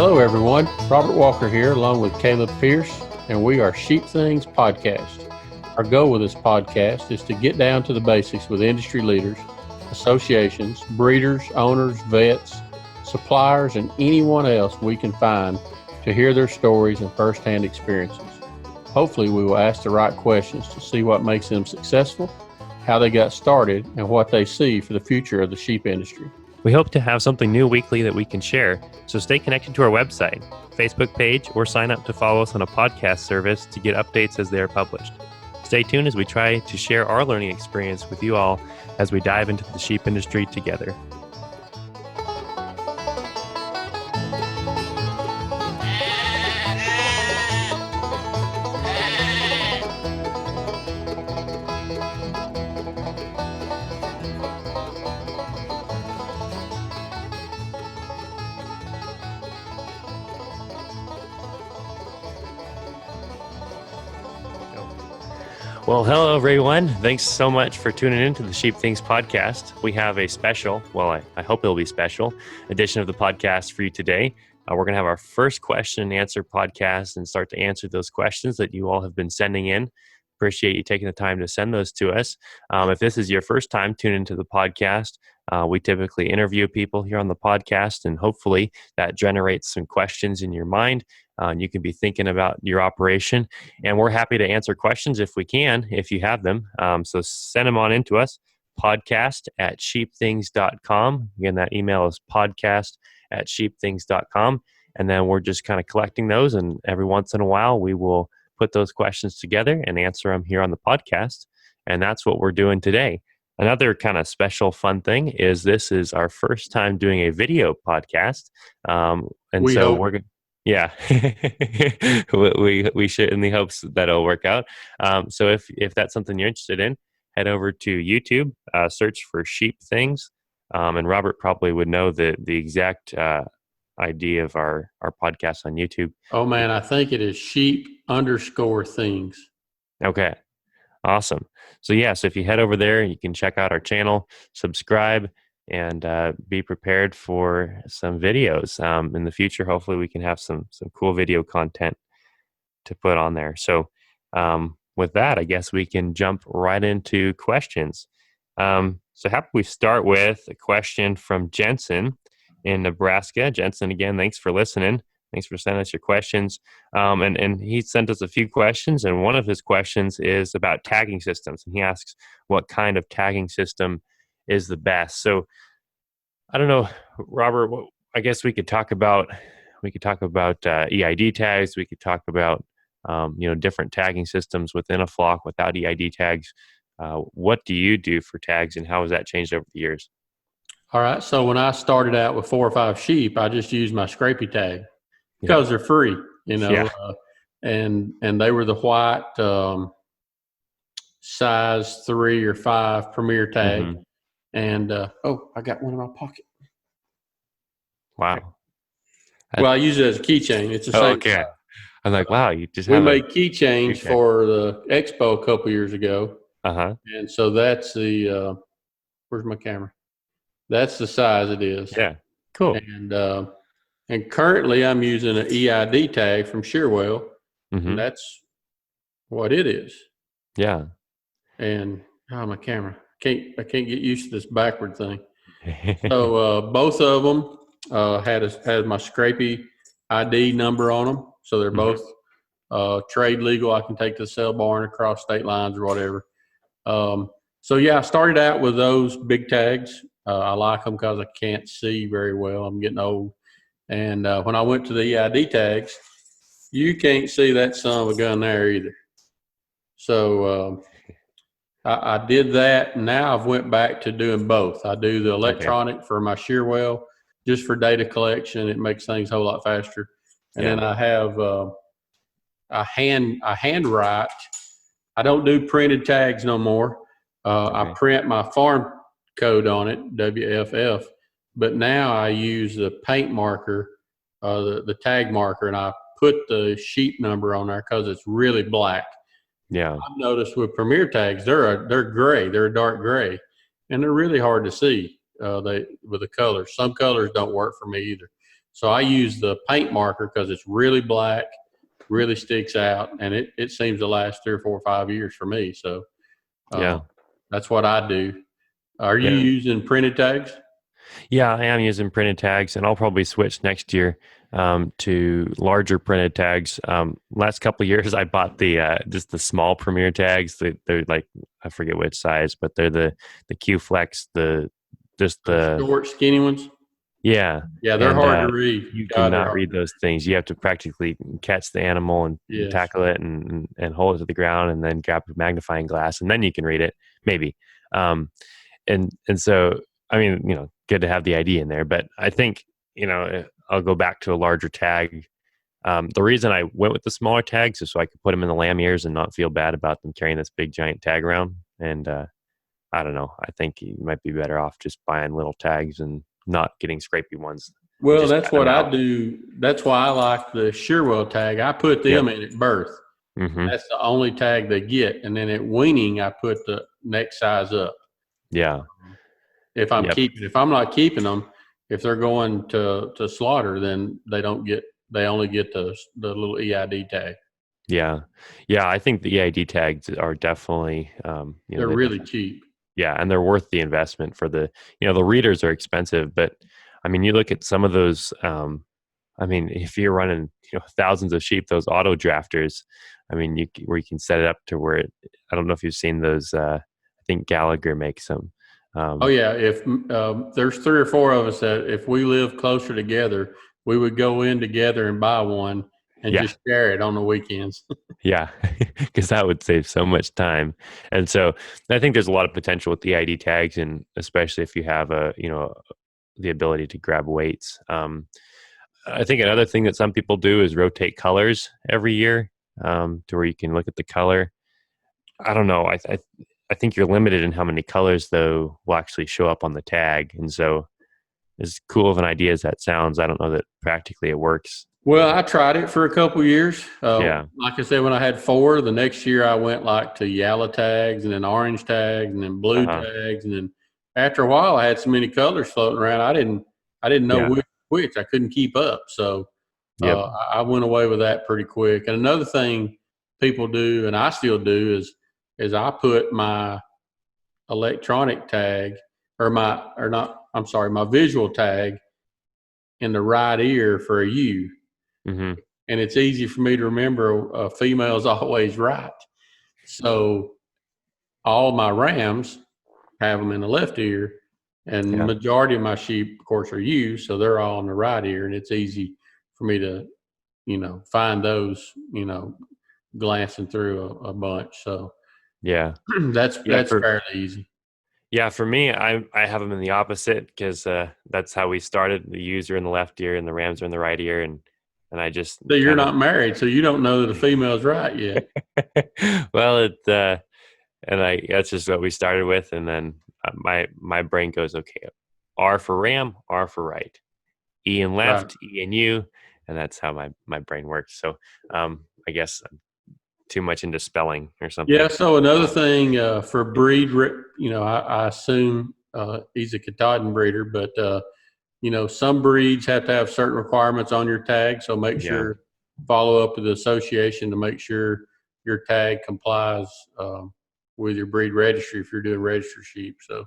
Hello, everyone. Robert Walker here, along with Caleb Pierce, and we are SheepThings podcast. Our goal with this podcast is to get down to the basics with industry leaders, associations, breeders, owners, vets, suppliers, and anyone else we can find to hear their stories and firsthand experiences. Hopefully, we will ask the right questions to see what makes them successful, how they got started, and what they see for the future of the sheep industry. We hope to have something new weekly that we can share, so stay connected to our website, Facebook page, or sign up to follow us on a podcast service to get updates as they are published. Stay tuned as we try to share our learning experience with you all as we dive into the sheep industry together. Well, hello, everyone. Thanks so much for tuning in to the SheepThings podcast. We have a special, I hope it'll be special, edition of the podcast for you today. We're going to have our first question and answer podcast and start to answer those questions that you all have been sending in. Appreciate you taking the time to send those to us. If this is your first time tuning into the podcast, we typically interview people here on the podcast, and hopefully that generates some questions in your mind. You can be thinking about your operation, and we're happy to answer questions if we can, if you have them. So send them on into us, podcast@sheepthings.com. Again, that email is podcast@sheepthings.com. And then we're just kind of collecting those, and every once in a while we will put those questions together and answer them here on the podcast. And that's what we're doing today. Another kind of special fun thing is this is our first time doing a video podcast. We're going. Yeah, we should in the hopes that it'll work out. So if that's something you're interested in, head over to YouTube, search for SheepThings, and Robert probably would know the exact ID of our podcast on YouTube. Oh man, I think it is sheep_things. Okay, awesome. So if you head over there, you can check out our channel, subscribe, and be prepared for some videos in the future. Hopefully we can have some cool video content to put on there. So with that, I guess we can jump right into questions. So how about we start with a question from Jensen in Nebraska. Jensen, again, thanks for listening. Thanks for sending us your questions. And he sent us a few questions, and one of his questions is about tagging systems. And he asks what kind of tagging system is the best. So I don't know, Robert, I guess we could talk about EID tags. We could talk about different tagging systems within a flock without EID tags. What do you do for tags, and how has that changed over the years? All right. So when I started out with 4 or 5 sheep, I just used my scrapey tag because they're free, and they were the white size 3 or 5 Premier tag. Mm-hmm. And I got one in my pocket. Wow. Well, I use it as a keychain. It's the same. Okay. I'm like, wow, you just we made keychains for the expo a couple years ago. And so that's the where's my camera? That's the size it is. Yeah. Cool. And currently I'm using an EID tag from Shearwell, and that's what it is. Yeah. And my camera. I can't get used to this backward thing. So both of them had my scrapey ID number on them. So they're both trade legal. I can take to the sale barn across state lines or whatever. I started out with those big tags. I like them because I can't see very well. I'm getting old. And when I went to the EID tags, you can't see that son of a gun there either. So I did that, and now I've went back to doing both. I do the electronic for my Shearwell just for data collection. It makes things a whole lot faster. And then I have I handwrite. I don't do printed tags no more. I print my farm code on it, WFF. But now I use the paint marker, the tag marker, and I put the sheep number on there because it's really black. Yeah, I've noticed with Premier tags, they're gray. They're a dark gray, and they're really hard to see with the colors. Some colors don't work for me either. So I use the paint marker because it's really black, really sticks out, and it seems to last 3 or 4 or 5 years for me. So uh, Yeah. that's what I do. Are you Yeah. using printed tags? Yeah, I am using printed tags, and I'll probably switch next year to larger printed tags. Last couple of years, I bought the just the small Premier tags. They're like, I forget which size, but they're the Q Flex, the just The the short, skinny ones? yeah, Yeah, they're and hard to read. you God, they're cannot hard read to read. those things. You have to practically catch the animal and Yes. tackle it and hold it to the ground, and then grab a magnifying glass, and then you can read it, maybe. Um, and so I mean, good to have the ID in there, but I think I'll go back to a larger tag. The reason I went with the smaller tags is so I could put them in the lamb ears and not feel bad about them carrying this big giant tag around. And I don't know, I think you might be better off just buying little tags and not getting scrapey ones. You Well, just that's cut them what I out. do. That's why I like the Shearwell tag. I put Yep. them in at birth. Hmm. That's the only tag they get. And then at weaning, I put the next size up. Yeah. Yep. If I'm not keeping them, if they're going to slaughter, then they only get the little EID tag. Yeah. Yeah. I think the EID tags are definitely, They're they really definitely, cheap. yeah, and they're worth the investment for the readers are expensive, but I mean, you look at some of those, I mean, if you're running, thousands of sheep, those auto drafters, I mean, where you can set it up to where I don't know if you've seen those, I think Gallagher makes them. Oh Um, yeah, if there's 3 or 4 of us that if we live closer together, we would go in together and buy one and yeah. just share it on the weekends. Yeah, because that would save so much time. And so I think there's a lot of potential with the ID tags, and especially if you have the ability to grab weights. I think another thing that some people do is rotate colors every year, to where you can look at the color. I don't know. I think you're limited in how many colors though will actually show up on the tag, and so as cool of an idea as that sounds, I don't know that practically it works. Well, I tried it for a couple years. Yeah. Like I said, when I had 4, the next year I went like to yellow tags and then orange tags and then Uh blue huh. tags, and then after a while I had so many colors floating around I didn't know Yeah. which. I couldn't keep up. So Yep. I went away with that pretty quick. And another thing people do, and I still do, is I put my electronic tag my visual tag in the right ear for a U, Hmm. and it's easy for me to remember a female's always right. So all my rams have them in the left ear, and Yeah. majority of my sheep, of course, are ewes, so they're all in the right ear, and it's easy for me to find those glancing through a bunch. So Yeah. Yeah. that's fairly easy. Yeah, for me, I have them in the opposite because that's how we started. The user in the left ear and the rams are in the right ear, and I just So you're kind of not married, so you don't know that the female's right yet. well, and I that's just what we started with, and then my brain goes, okay, R for ram, R for right, E and Right. left, E and U, and that's how my brain works. So I guess I'm too much into spelling or Yeah. something. So another Um, thing for breed, I assume he's a Katahdin breeder, but some breeds have to have certain requirements on your tag. So make yeah, sure follow up with the association to make sure your tag complies with your breed registry if you're doing registered sheep. So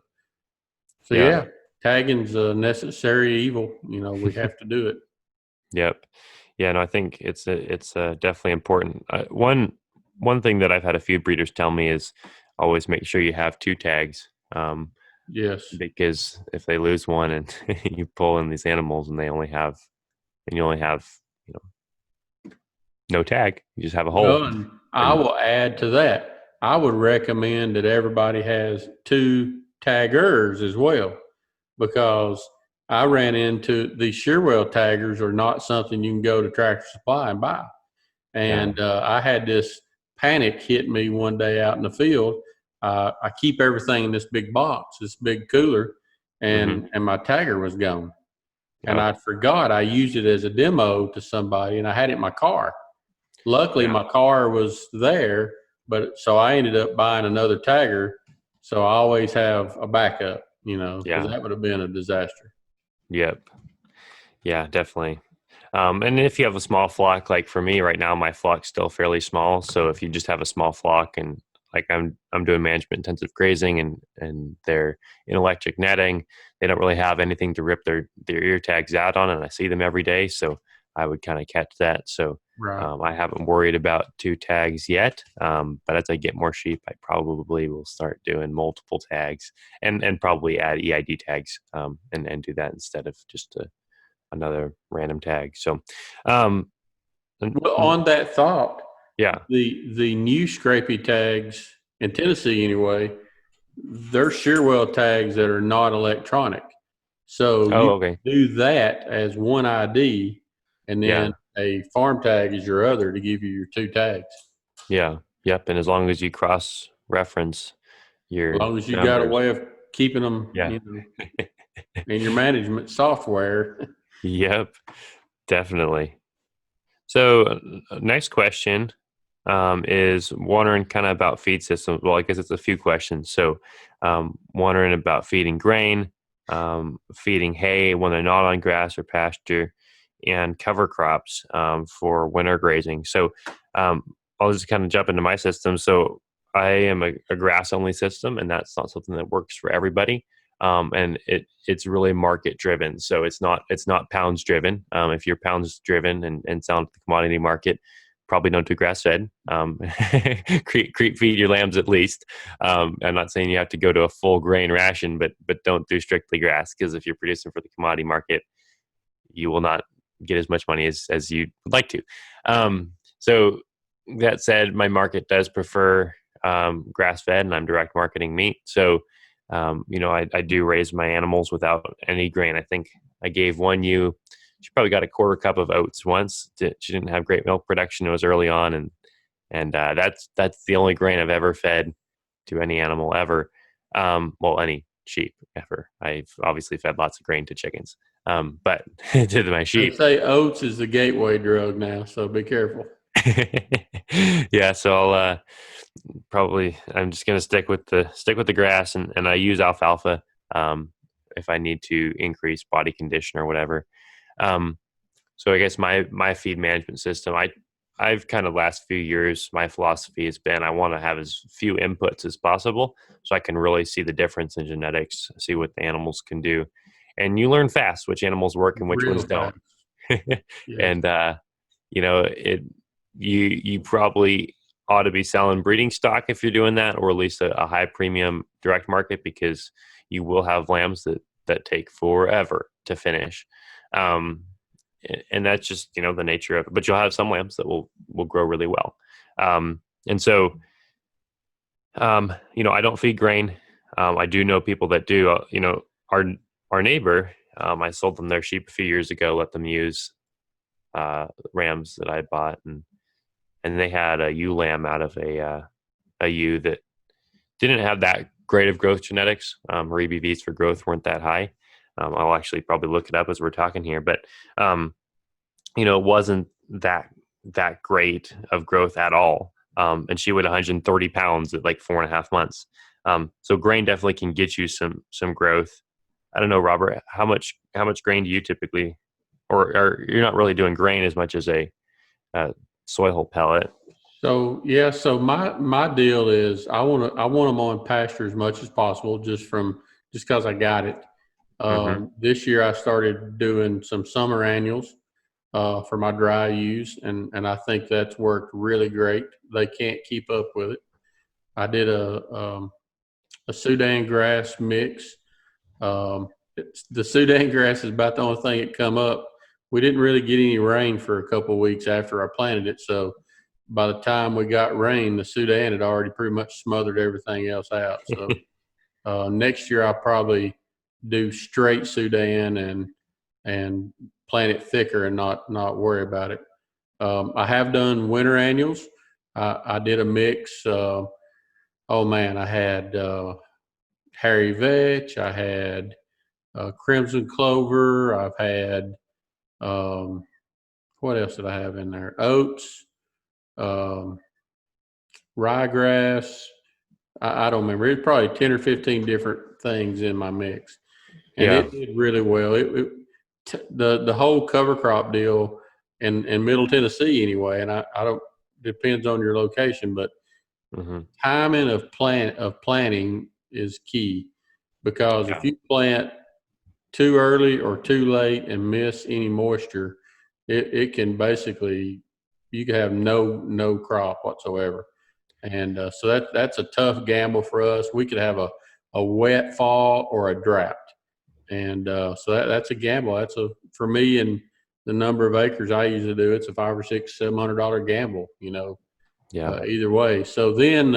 yeah. yeah, tagging's a necessary evil. We have to do it. Yep. Yeah, no, I think it's definitely important. One thing that I've had a few breeders tell me is always make sure you have two tags, Yes. because if they lose one and you pull in these animals and you only have you know no tag, you just have a hole. Well, and I And will add to that. I would recommend that everybody has 2 taggers as well, because I ran into these Shearwell taggers are not something you can go to Tractor Supply and buy. yeah, And I had this panic hit me one day out in the field. I keep everything in this big box, this big cooler, hmm, and my tagger was gone. And yep, I forgot I used it as a demo to somebody, and I had it in my car. Luckily, yeah, my car was there, but so I ended up buying another tagger. So I always have a backup, because yeah, that would have been a disaster. yep. Yeah, definitely. And if you have a small flock, like for me right now, my flock's still fairly small. So if you just have a small flock and like I'm doing management intensive grazing and they're in electric netting, they don't really have anything to rip their ear tags out on, and I see them every day. So I would kind of catch that. So Right. I haven't worried about two tags yet. But as I get more sheep, I probably will start doing multiple tags and probably add EID tags and do that instead of just another random tag. So, um, Well, on that thought, yeah. the new scrapey tags in Tennessee anyway, they're Shearwell tags that are not electronic. So Oh, you okay. do that as one ID, and then Yeah. a farm tag is your other to give you your two tags. Yeah. Yep. And as long as you cross reference As your long as you got a numbers. way of keeping them, Yeah. in your management software. Yep. Definitely. So, next question is wondering kind of about feed systems. Well, I guess it's a few questions. So, wondering about feeding grain, feeding hay when they're not on grass or pasture, and cover crops for winter grazing. So, um, I'll just kind of jump into my system. So, I am a grass only system, and that's not something that works for everybody. And it's really market driven. So it's not pounds driven. If you're pounds driven and sell to the commodity market, probably don't do grass fed. Creep feed your lambs at least. I'm not saying you have to go to a full grain ration, but don't do strictly grass, because if you're producing for the commodity market, you will not get as much money as you would like to. So that said, my market does prefer grass fed, and I'm direct marketing meat. So I do raise my animals without any grain. I think I gave one ewe. She probably got a quarter cup of oats once. She didn't have great milk production. It was early on, and that's the only grain I've ever fed to any animal ever. Well, any sheep ever. I've obviously fed lots of grain to chickens, but to my They sheep. say oats is the gateway drug now, so be careful. Yeah, so probably I'm just gonna stick with the grass, and I use alfalfa um, if I need to increase body condition or whatever. Um, so I guess my feed management system, I've kind of last few years, my philosophy has been I want to have as few inputs as possible so I can really see the difference in genetics, see what the animals can do, and you learn fast which animals work and which Real ones don't. fast. Yes. And it you probably ought to be selling breeding stock if you're doing that, or at least a high premium direct market, because you will have lambs that take forever to finish. Um, and that's just the nature of it. But you'll have some lambs that will grow really well. And so I don't feed grain. I do know people that do. Our neighbor, I sold them their sheep a few years ago. Let them use rams that I bought, and they had a ewe lamb out of a ewe that didn't have that great of growth genetics. Her EBVs for growth weren't that high. I'll actually probably look it up as we're talking here, but um, it wasn't that great of growth at all. And she weighed 130 pounds at like 4.5 months. So grain definitely can get you some growth. I don't know, Robert, how much grain do you typically, or you're not really doing grain as much as a soy hull pellet? So yeah, so my deal is I want them on pasture as much as possible, just because I got it. Hmm. This year I started doing some summer annuals for my dry ewes, and I think that's worked really great. They can't keep up with it. I did a Sudan grass mix. The Sudan grass is about the only thing that come up. We didn't really get any rain for a couple of weeks after I planted it, so by the time we got rain, the Sudan had already pretty much smothered everything else out. So next year I'll probably do straight Sudan and plant it thicker and not worry about it. I have done winter annuals. I did a mix. Oh man, I had Harry Vetch. I had Crimson Clover. I've had um, what else did I have in there? Oats, um, ryegrass. I don't remember. It's probably 10 or 15 different things in my mix, and Yeah. it did really well. the whole cover crop deal in Middle Tennessee anyway, and I don't, depends on your location, but Mm-hmm. timing of planting is key, because if Yeah. you plant too early or too late and miss any moisture, it can basically, you can have no crop whatsoever. And so that's a tough gamble for us. We could have a wet fall or a drought, and so that's a gamble. That's a, for me and the number of acres I usually do, it's a $500 or $700 gamble. Yeah. Either way. So then,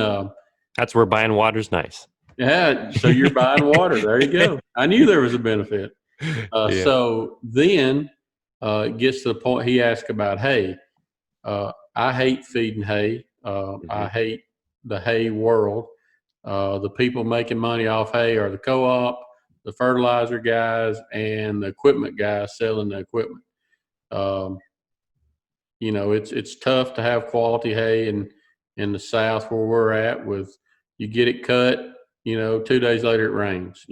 That's where buying water's nice. yeah. So you're buying water. There you go. I knew there was a benefit. Yeah. So then it gets to the point he asked about hay. I hate feeding hay. Mm-hmm. I hate the hay world. The people making money off hay are the co-op, the fertilizer guys, and the equipment guys selling the equipment. Um, it's tough to have quality hay in the South where we're at. With, you get it cut, 2 days later it rains.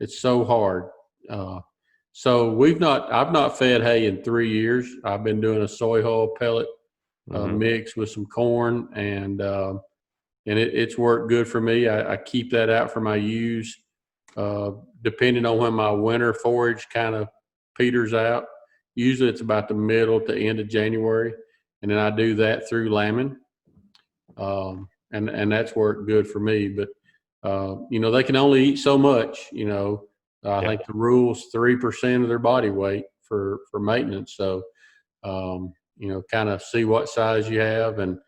It's so hard. Uh, so I've not fed hay in 3 years. I've been doing a soy hull pellet Mm-hmm. mix with some corn, and it's worked good for me. I keep that out for my ewes, depending on when my winter forage kind of peters out. Usually it's about the middle to end of January, and then I do that through lambing, and that's worked good for me. But they can only eat so much. I Yeah. think the rule's 3% of their body weight for maintenance. So kind of see what size you have, and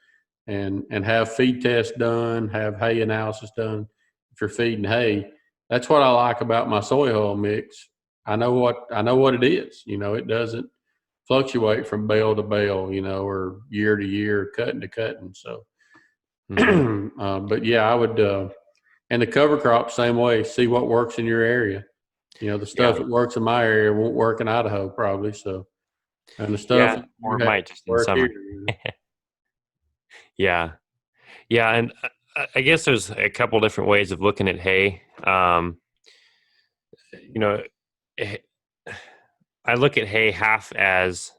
have feed tests done, have hay analysis done. If you're feeding hay, that's what I like about my soy hull mix. I know what it is. It doesn't fluctuate from bale to bale, or year to year, cutting to cutting. So, Mm-hmm. but yeah, I would, and the cover crop same way. See what works in your area. The stuff Yeah. that works in my area won't work in Idaho probably. So, and the stuff Yeah. that Or you it have might just in work here. summer. Yeah. Yeah. And I guess there's a couple different ways of looking at hay. You know, eh, I look at hay half as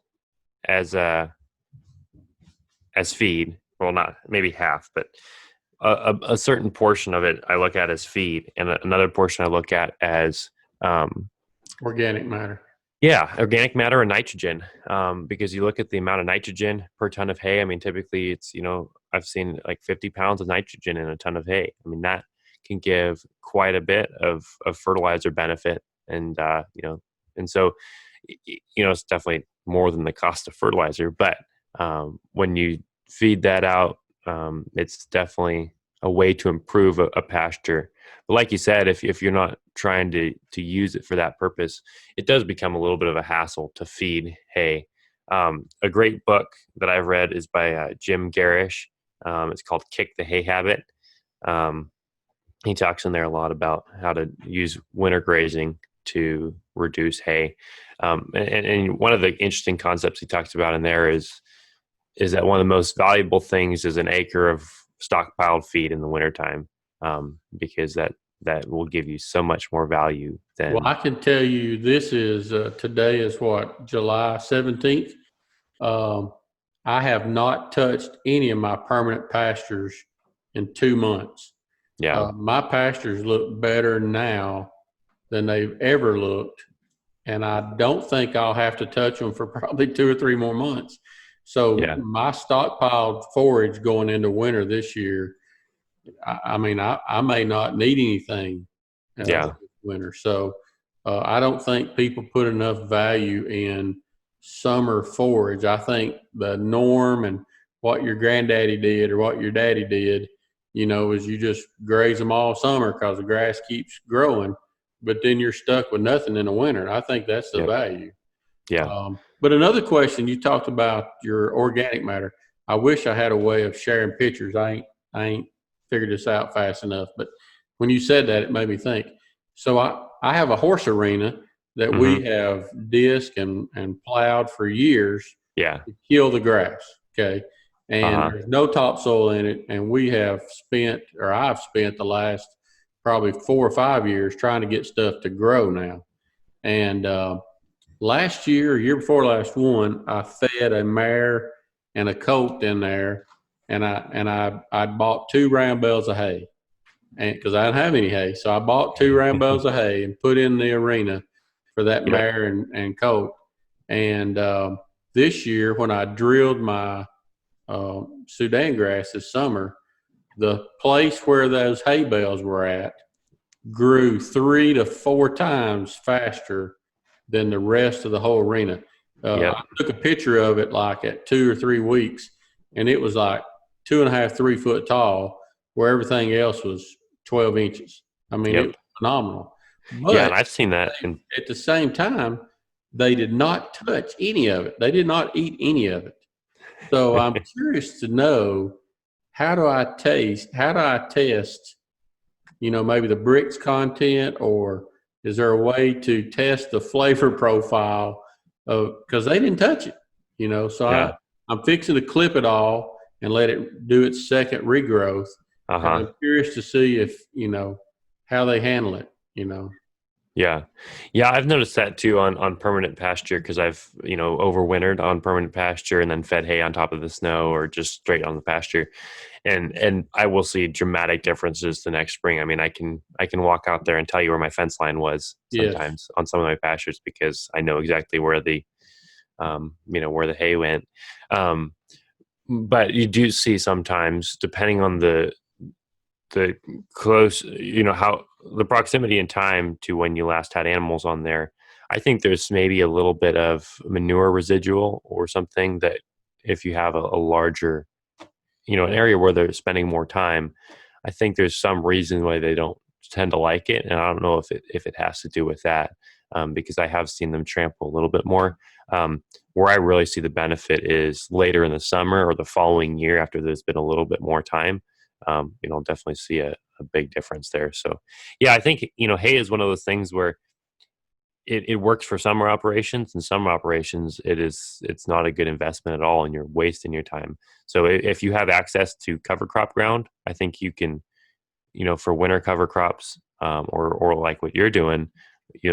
as feed. Well, not maybe half, but a certain portion of it I look at as feed, and another portion I look at as Organic matter. yeah, organic matter and nitrogen. Because you look at the amount of nitrogen per ton of hay. I mean, typically it's I've seen like 50 pounds of nitrogen in a ton of hay. I mean, that can give quite a bit of fertilizer benefit, and and so it's definitely more than the cost of fertilizer. But when you feed that out, it's definitely a way to improve a pasture. But like you said, if you're not trying to use it for that purpose, it does become a little bit of a hassle to feed hay. A great book that I've read is by Jim Garish. It's called Kick the Hay Habit. Um, he talks in there a lot about how to use winter grazing to reduce hay. And one of the interesting concepts he talks about in there is that one of the most valuable things is an acre of stockpiled feed in the wintertime, because that will give you so much more value Well, than I can tell you this is today is what, July 17th. Um, I have not touched any of my permanent pastures in 2 months. yeah, My pastures look better now than they've ever looked, and I don't think I'll have to touch them for probably 2 or 3 more months. So yeah, my stockpiled forage going into winter this year, I mean, I may not need anything yeah, this winter. So I don't think people put enough value in summer forage. I think the norm and what your granddaddy did or what your daddy did, is you just graze them all summer because the grass keeps growing, but then you're stuck with nothing in the winter. I think that's the yeah, value. yeah, But another question, you talked about your organic matter. I wish I had a way of sharing pictures. I ain't figured this out fast enough. But when you said that, it made me think. So I have a horse arena that hmm, we have disc and plowed for years yeah, to kill the grass. Okay. And uh-huh, there's no topsoil in it. And I've spent the last probably 4 or 5 years trying to get stuff to grow now. And last year, or year before last one, I fed a mare and a colt in there, and I bought 2 round bales of hay, and because I didn't have any hay, so I bought 2 round bales of hay and put in the arena for that Yep. mare and colt. And this year, when I drilled my Sudan grass this summer, the place where those hay bales were at grew 3 to 4 times faster than the rest of the whole arena. Yep. I took a picture of it like at 2 or 3 weeks, and it was like 2.5, 3 foot tall, where everything else was 12 inches. I mean, it Yep. was phenomenal. Yeah. And But I've seen that. And at the same time, they did not touch any of it. They did not eat any of it. So I'm curious to know, how do I test, maybe the bricks content, or is there a way to test the flavor profile of, because they didn't touch it, so yeah. I'm fixing to clip it all and let it do its second regrowth. Uh And huh. I'm curious to see if, how they handle it. Yeah. Yeah, I've noticed that too on permanent pasture because I've, overwintered on permanent pasture and then fed hay on top of the snow or just straight on the pasture. And I will see dramatic differences the next spring. I mean, I can walk out there and tell you where my fence line was Yes. sometimes on some of my pastures because I know exactly where where the hay went. Um, but you do see sometimes, depending on the close, how the proximity in time to when you last had animals on there, I think there's maybe a little bit of manure residual or something that if you have a larger, an area where they're spending more time, I think there's some reason why they don't tend to like it. And I don't know if it has to do with that, because I have seen them trample a little bit more. Where I really see the benefit is later in the summer or the following year after there's been a little bit more time. Definitely see a big difference there. So, yeah, I think hay is one of those things where it works for summer operations, and summer operations it's not a good investment at all, and you're wasting your time. So if you have access to cover crop ground, I think you can, for winter cover crops, or like what you're doing,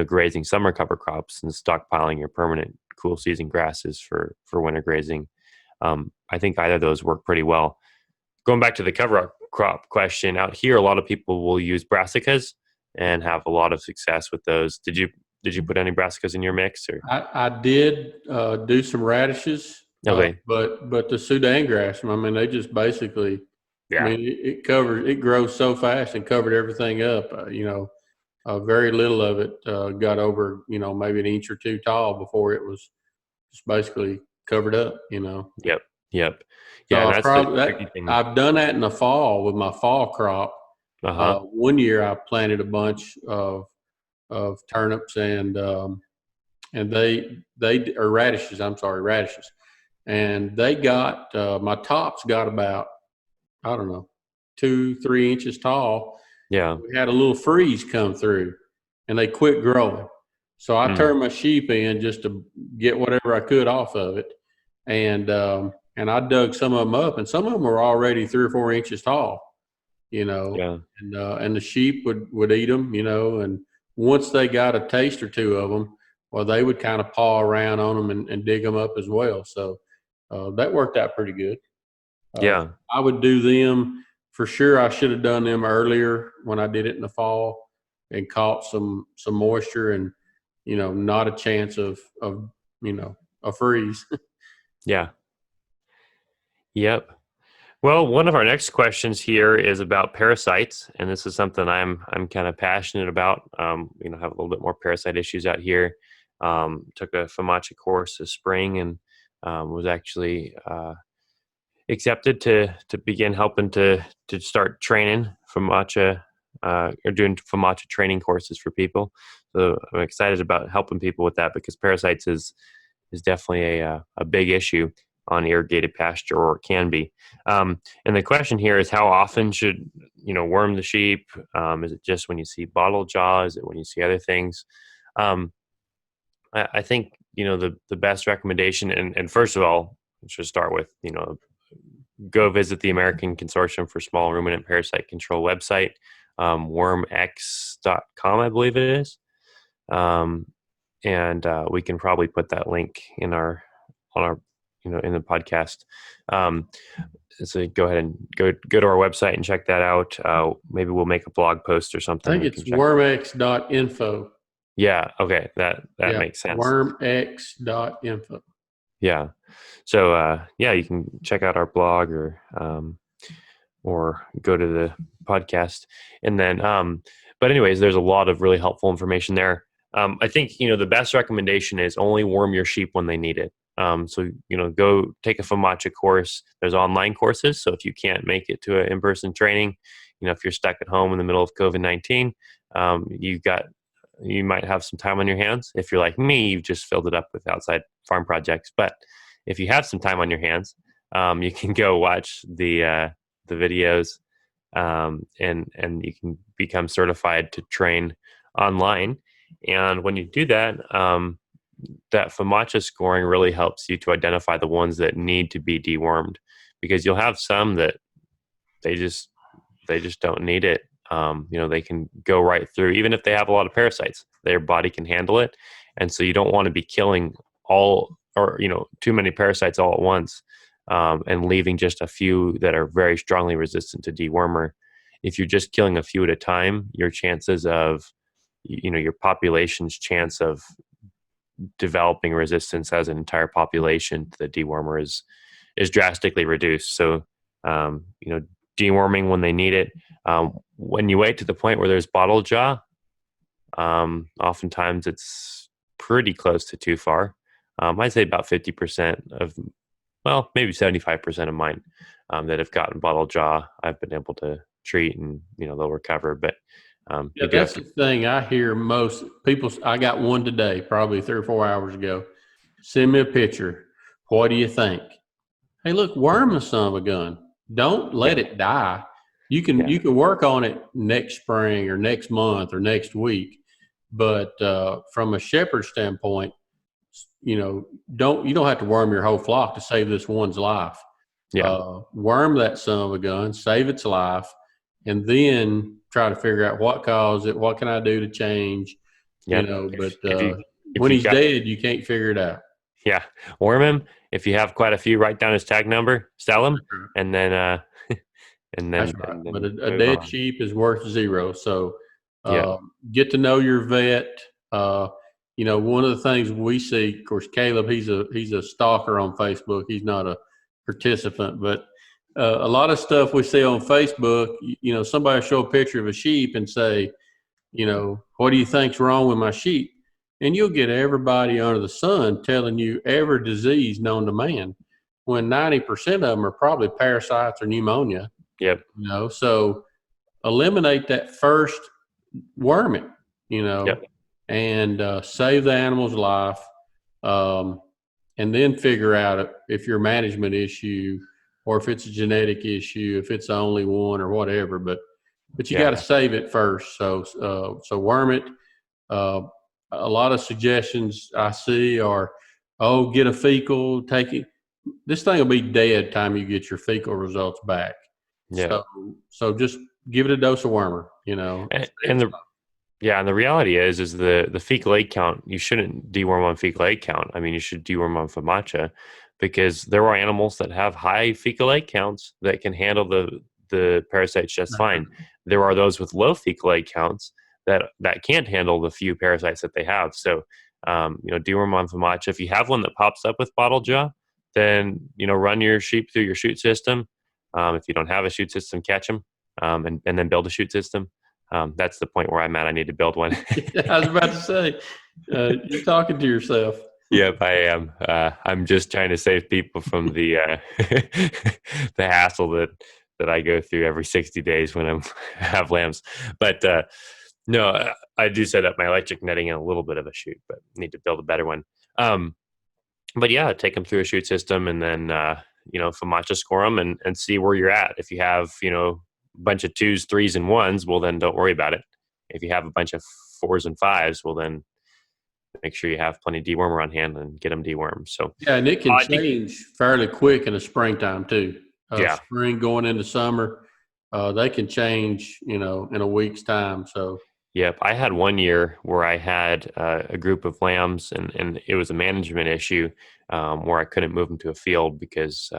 grazing summer cover crops and stockpiling your permanent cool season grasses for winter grazing. I think either of those work pretty well. Going back to the cover crop question, out here, a lot of people will use brassicas and have a lot of success with those. Did you put any brassicas in your mix or? I did do some radishes, Okay. but the Sudan grass, I mean, they just basically, I Yeah. mean, it grows so fast and covered everything up. Very little of it got over, maybe an inch or two tall before it was just basically covered up. Yep. Yep. Yeah, So and I that's the probably tricky that thing. I've done that in the fall with my fall crop. Uh-huh. One year I planted a bunch of turnips and they or radishes. I'm sorry, radishes, and they got my tops got about, I don't know, 2, 3 inches tall. Yeah. We had a little freeze come through, and they quit growing. So I Mm. turned my sheep in just to get whatever I could off of it, and I dug some of them up, and some of them were already 3 or 4 inches tall. You know, Yeah. and the sheep would eat them. And once they got a taste or two of them, well, they would kind of paw around on them and dig them up as well. So that worked out pretty good. Uh, Yeah. I would do them for sure. I should have done them earlier when I did it in the fall and caught some moisture and not a chance of a freeze. Yeah. Yep. Well, one of our next questions here is about parasites, and this is something I'm kind of passionate about. Have a little bit more parasite issues out here. Took a FAMACHA course this spring and was actually accepted to begin helping to start training FAMACHA, or doing FAMACHA training courses for people. So I'm excited about helping people with that because parasites is definitely a big issue on irrigated pasture, or it can be. And the question here is, how often should worm the sheep? Is it just when you see bottle jaw? Is it when you see other things? Um, I think the best recommendation, and first of all, should start with go visit the American Consortium for Small Ruminant Parasite Control website, wormx.com, I believe it is. Um, and we can probably put that link in on our in the podcast. So go ahead and go to our website and check that out. Maybe we'll make a blog post or I something think you it's can check. wormx.info. Yeah. Okay. That Yeah, makes sense. wormx.info. Yeah. So yeah, you can check out our blog or go to the podcast, and then but anyways, there's a lot of really helpful information there. I think the best recommendation is only worm your sheep when they need it. So go take a FAMACHA course. There's online courses, so if you can't make it to an in-person training, if you're stuck at home in the middle of COVID-19, you might have some time on your hands. If you're like me, you've just filled it up with outside farm projects. But if you have some time on your hands, you can go watch the videos, and you can become certified to train online. And when you do that, that FAMACHA scoring really helps you to identify the ones that need to be dewormed, because you'll have some that they just don't need it. They can go right through, even if they have a lot of parasites, their body can handle it. And so you don't want to be killing all, or too many parasites all at once, and leaving just a few that are very strongly resistant to dewormer. If you're just killing a few at a time, your chances of your population's chance of developing resistance as an entire population to the dewormer is drastically reduced. So deworming when they need it. When you wait to the point where there's bottle jaw, oftentimes it's pretty close to too far. I'd say about 50% of, well, maybe 75% of mine that have gotten bottle jaw, I've been able to treat, and they'll recover. But Yeah, you do have that's to. the thing I hear most people. I got one today, probably 3 or 4 hours ago. Send me a picture. What do you think? Hey, look, worm the son of a gun. Don't let Yeah, it die. You yeah, can work on it next spring or next month or next week, but from a shepherd standpoint, you don't have to worm your whole flock to save this one's life. yeah, Worm that son of a gun, save its life, and then try to figure out what caused it. What can I do to change? yep. But If when you've he's got, dead, you can't figure it out. yeah, worm him. If you have quite a few, write down his tag number, sell him, and then That's right. and But then a move dead on. sheep is worth zero. So Yeah, get to know your vet. Uh, one of the things we see, of course, Caleb, he's a stalker on Facebook. He's not a participant, but a lot of stuff we see on Facebook, somebody will show a picture of a sheep and say, what do you think's wrong with my sheep? And you'll get everybody under the sun telling you every disease known to man, when 90% of them are probably parasites or pneumonia. yep, So eliminate that first worming, yep, and save the animal's life, um, and then figure out if your management issue or if it's a genetic issue, if it's the only one or whatever. But you got yeah, to save it first. So worm it. Uh, a lot of suggestions I see are, oh, get a fecal, take it. This thing will be dead time you get your fecal results back. yeah. So just give it a dose of wormer. And the reality is the fecal egg count. You shouldn't deworm on fecal egg count. I mean, you should deworm on FAMACHA, because there are animals that have high fecal egg counts that can handle the parasites just fine. There are those with low fecal egg counts that can't handle the few parasites that they have. So, deworm on FAMACHA. If you have one that pops up with bottle jaw, then run your sheep through your chute system. If you don't have a chute system, catch them, and then build a chute system. That's the point where I'm at. I need to build one. I was about to say, you're talking to yourself. Yep, I am. I'm just trying to save people from the the hassle that I go through every 60 days when I'm have lambs. But no, I do set up my electric netting in a little bit of a chute, but need to build a better one. Um, but yeah, take them through a chute system, and then FAMACHA score them, and see where you're at. If you have a bunch of 2s, 3s, and 1s, well then don't worry about it. If you have a bunch of 4s and 5s, well then make sure you have plenty of dewormer on hand and get them dewormed. So Yeah, and it can I think, change fairly quick in the springtime too. yeah, Spring going into summer, they can change, in a week's time. So Yep. I had one year where I had a group of lambs, and it was a management issue where I couldn't move them to a field because,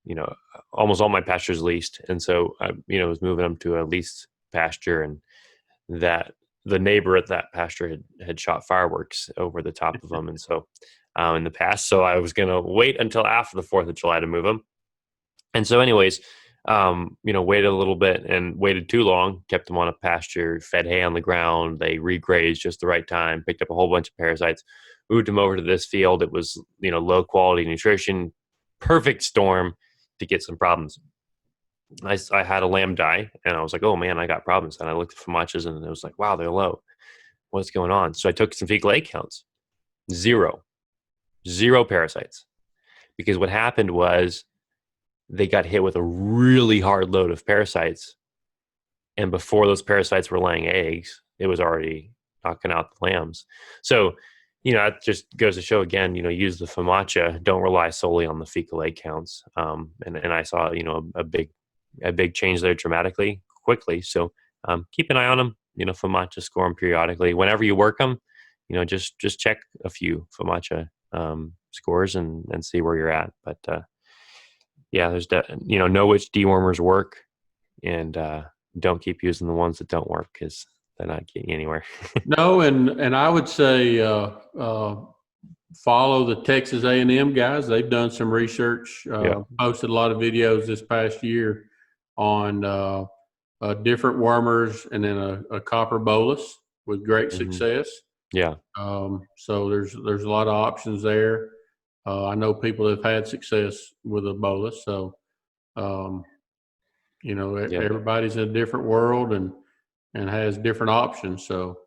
you know, almost all my pastures leased. And so I, was moving them to a leased pasture, and that the neighbor at that pasture had shot fireworks over the top of them. And so in the past, so I was going to wait until after the 4th of July to move them. And so, anyways, waited a little bit and waited too long, kept them on a pasture, fed hay on the ground. They regrazed just the right time, picked up a whole bunch of parasites, moved them over to this field. It was, low quality nutrition, perfect storm to get some problems. I had a lamb die, and I was like, oh man, I got problems. And I looked at FOMACHAs, and it was like, wow, they're low. What's going on? So I took some fecal egg counts, zero, zero parasites. Because what happened was they got hit with a really hard load of parasites. And before those parasites were laying eggs, it was already knocking out the lambs. So, that just goes to show again, use the FOMACHA. Don't rely solely on the fecal egg counts. And I saw, a big change there dramatically, quickly. So keep an eye on them, FOMACHA, score them periodically. Whenever you work them, just check a few FOMACHA scores and see where you're at. But yeah, know which dewormers work, and don't keep using the ones that don't work because they're not getting you anywhere. No, and I would say follow the Texas A&M guys. They've done some research, Yeah. posted a lot of videos this past year on different wormers, and then a copper bolus with great success. Yeah. So there's a lot of options there. I know people have had success with a bolus. So Yep. everybody's in a different world and has different options. So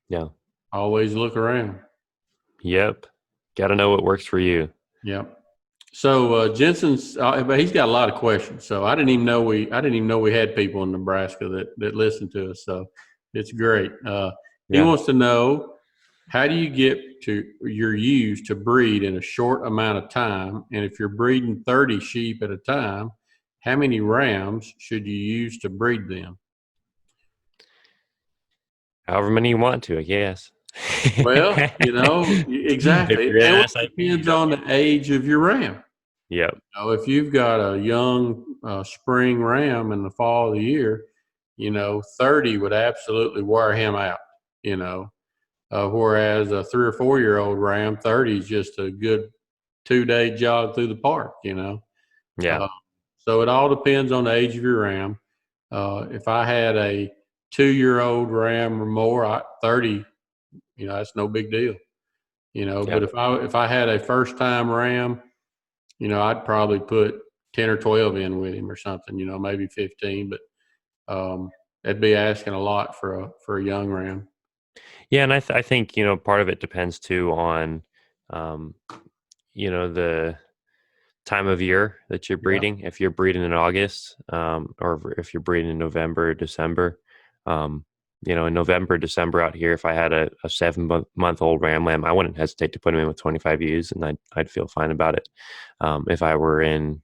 Yeah. always look around. Yep. Got to know what works for you. Yep. So Jensen's, but he's got a lot of questions. So I didn't even know we had people in Nebraska that listen to us. So it's great. He Yeah. wants to know, how do you get to your ewes to breed in a short amount of time? And if you're breeding 30 sheep at a time, how many rams should you use to breed them? However many you want to, I guess. Well, If exactly. you're in And an it SIP, you depends don't on need. the age of your ram. Yep. If you've got a young spring ram in the fall of the year, 30 would absolutely wear him out, whereas a 3 or 4 year old ram, 30 is just a good 2-day jog through the park. Yeah. Uh, so it all depends on the age of your ram. If I had a 2-year-old ram or more, 30, that's no big deal. Yeah. But if I had a first time ram, I'd probably put 10 or 12 in with him or something, maybe 15, but that'd be asking a lot for a young ram. Yeah, and I think part of it depends too on, um, the time of year that you're Yeah. breeding. If you're breeding in August, or if you're breeding in November or December, um, in November, December out here, if I had a 7 month old ram, I wouldn't hesitate to put him in with 25 ewes, and I'd feel fine about it. If I were in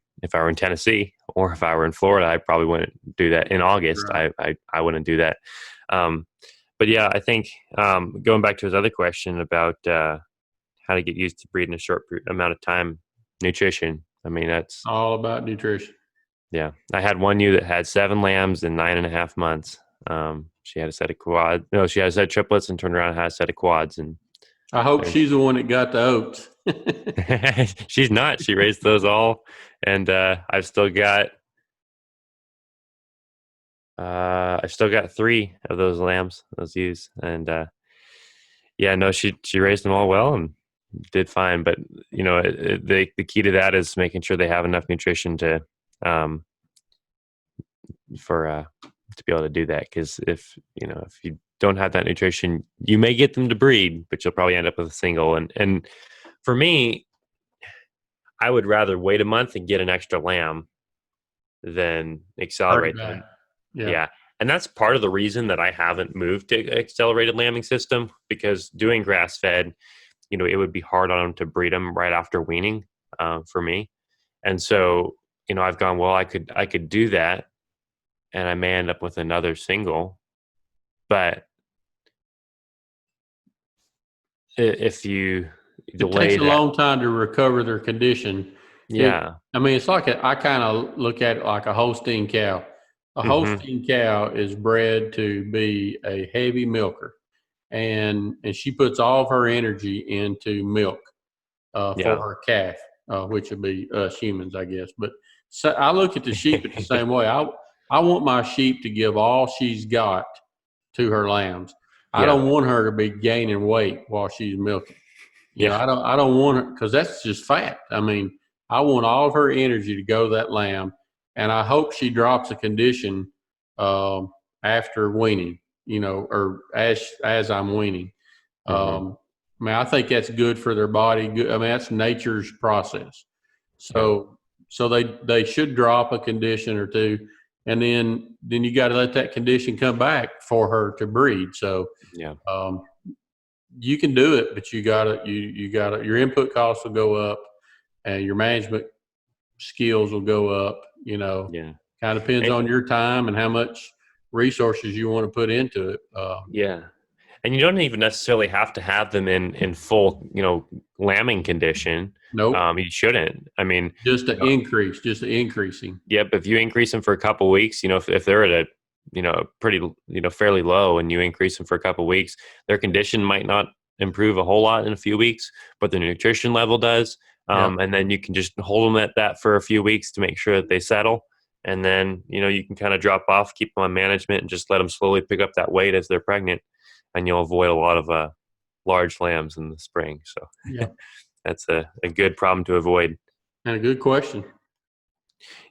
Tennessee or if I were in Florida, I probably wouldn't do that in August. Right. I wouldn't do that. But yeah, I think going back to his other question about how to get used to breeding a short amount of time, nutrition. I mean, that's, All about nutrition. yeah. I had one ewe that had 7 lambs in 9.5 months. She had a set of quads. No, she had a set of triplets and turned around and had a set of quads. And I hope she's the one that got the oats. she's not. She raised those all, and I've still got 3 of those lambs, those ewes, and yeah, no, she raised them all well and did fine. But the key to that is making sure they have enough nutrition um, to be able to do that. Because if you don't have that nutrition, you may get them to breed, but you'll probably end up with a single. And for me, I would rather wait a month and get an extra lamb than accelerate them. Yeah. And that's part of the reason that I haven't moved to accelerated lambing system, because doing grass fed, it would be hard on them to breed them right after weaning for me. And so, I've gone, well, I could do that, and I may end up with another single, but if you It delay takes a that, long time to recover their condition. yeah, I mean, it's like I kind of look at it like a Holstein cow. A hmm, Holstein cow is bred to be a heavy milker, and she puts all of her energy into milk for yeah, her calf, which would be us humans, I guess. But so I look at the sheep at the same way. I want my sheep to give all she's got to her lambs. I yeah, don't want her to be gaining weight while she's milking. yeah, I don't want her because that's just fat. I mean, I want all of her energy to go to that lamb, and I hope she drops a condition after weaning. Or as I'm weaning. hmm, I mean, I think that's good for their body. Good. I mean, that's nature's process. yeah, So they should drop a condition or two, and then you got to let that condition come back for her to breed. So yeah, um, you can do it, but you gotta your input costs will go up, and your management skills will go up. yeah, Kind of depends and, on your time and how much resources you want to put into it. yeah. And you don't even necessarily have to have them in full, lambing condition. Nope, You shouldn't. I mean, just the increasing. yep. If you increase them for a couple weeks, if they're at a, pretty, fairly low, and you increase them for a couple weeks, their condition might not improve a whole lot in a few weeks, but the nutrition level does. Yep. And then you can just hold them at that for a few weeks to make sure that they settle. And then, you can kind of drop off, keep them on management, and just let them slowly pick up that weight as they're pregnant. And you'll avoid a lot of large lambs in the spring. So Yep. that's a good problem to avoid. And a good question.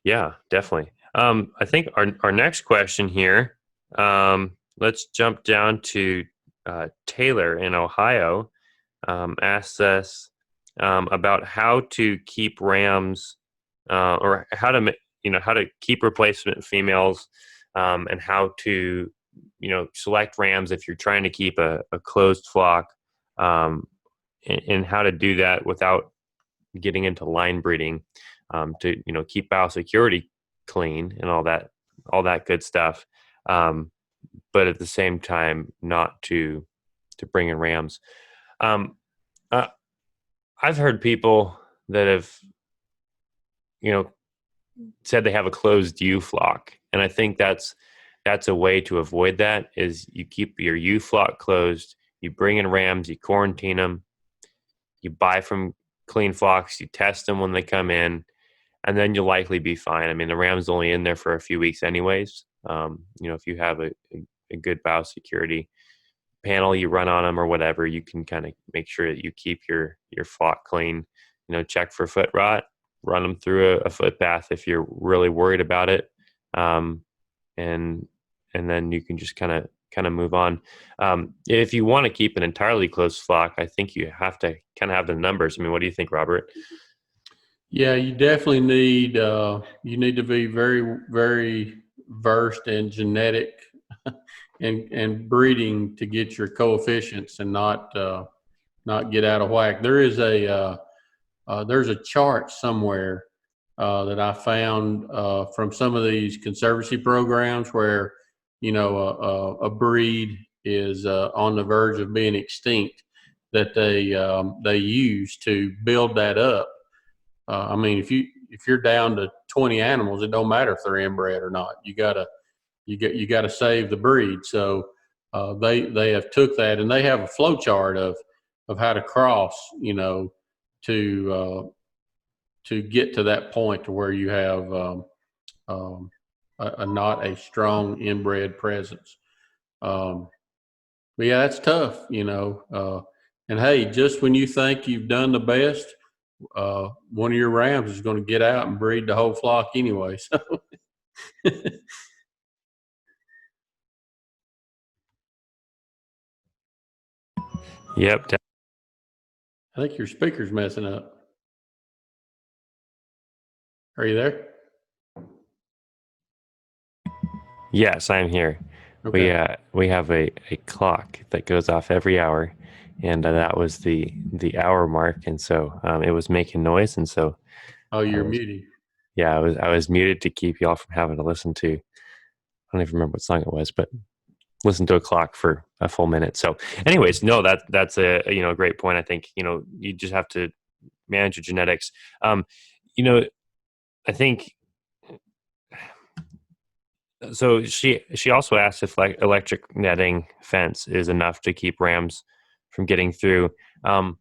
Yeah, definitely. I think our next question here, let's jump down to Taylor in Ohio, asks us about how to keep rams, or how to keep replacement females, and how to, select rams if you're trying to keep a closed flock, and how to do that without getting into line breeding, to keep biosecurity clean and all that good stuff, but at the same time not to bring in rams. um, uh, I've heard people that have you know said they have a closed ewe flock, and I think that's a way to avoid that. Is you keep your ewe flock closed, you bring in rams, you quarantine them, you buy from clean flocks, you test them when they come in, and then you'll likely be fine. I mean, the ram's only in there for a few weeks anyways. If you have a good biosecurity panel you run on them or whatever, you can kind of make sure that you keep your flock clean. Check for foot rot, run them through a foot bath if you're really worried about it, um, and then you can just kind of move on. If you want to keep an entirely closed flock, I think you have to kind of have the numbers. I mean, what do you think, Robert? Yeah, you definitely need to be very, very versed in genetic and breeding to get your coefficients and not get out of whack. There's a chart somewhere that I found from some of these conservancy programs where a breed is on the verge of being extinct that they use to build that up. I mean, if you're down to 20 animals, it don't matter if they're inbred or not. You gotta save the breed. So they have took that and they have a flow chart of how to cross, to to get to that point to where you have um, not a strong inbred presence. Um, but yeah, that's tough. And hey, just when you think you've done the best, one of your rams is going to get out and breed the whole flock anyway. So Yep. I think your speaker's messing up. Are you there? Yes, I'm here. We Okay. we have a clock that goes off every hour, and that was the hour mark, and so it was making noise, and so Oh, I you're was muted. yeah I was muted to keep y'all from having to listen to. I don't even remember what song it was, but listen to a clock for a full minute. So, anyways, no, that's a great point. I think you just have to manage your genetics. Um, you know, I think so. She also asked if like electric netting fence is enough to keep rams from getting through. Um,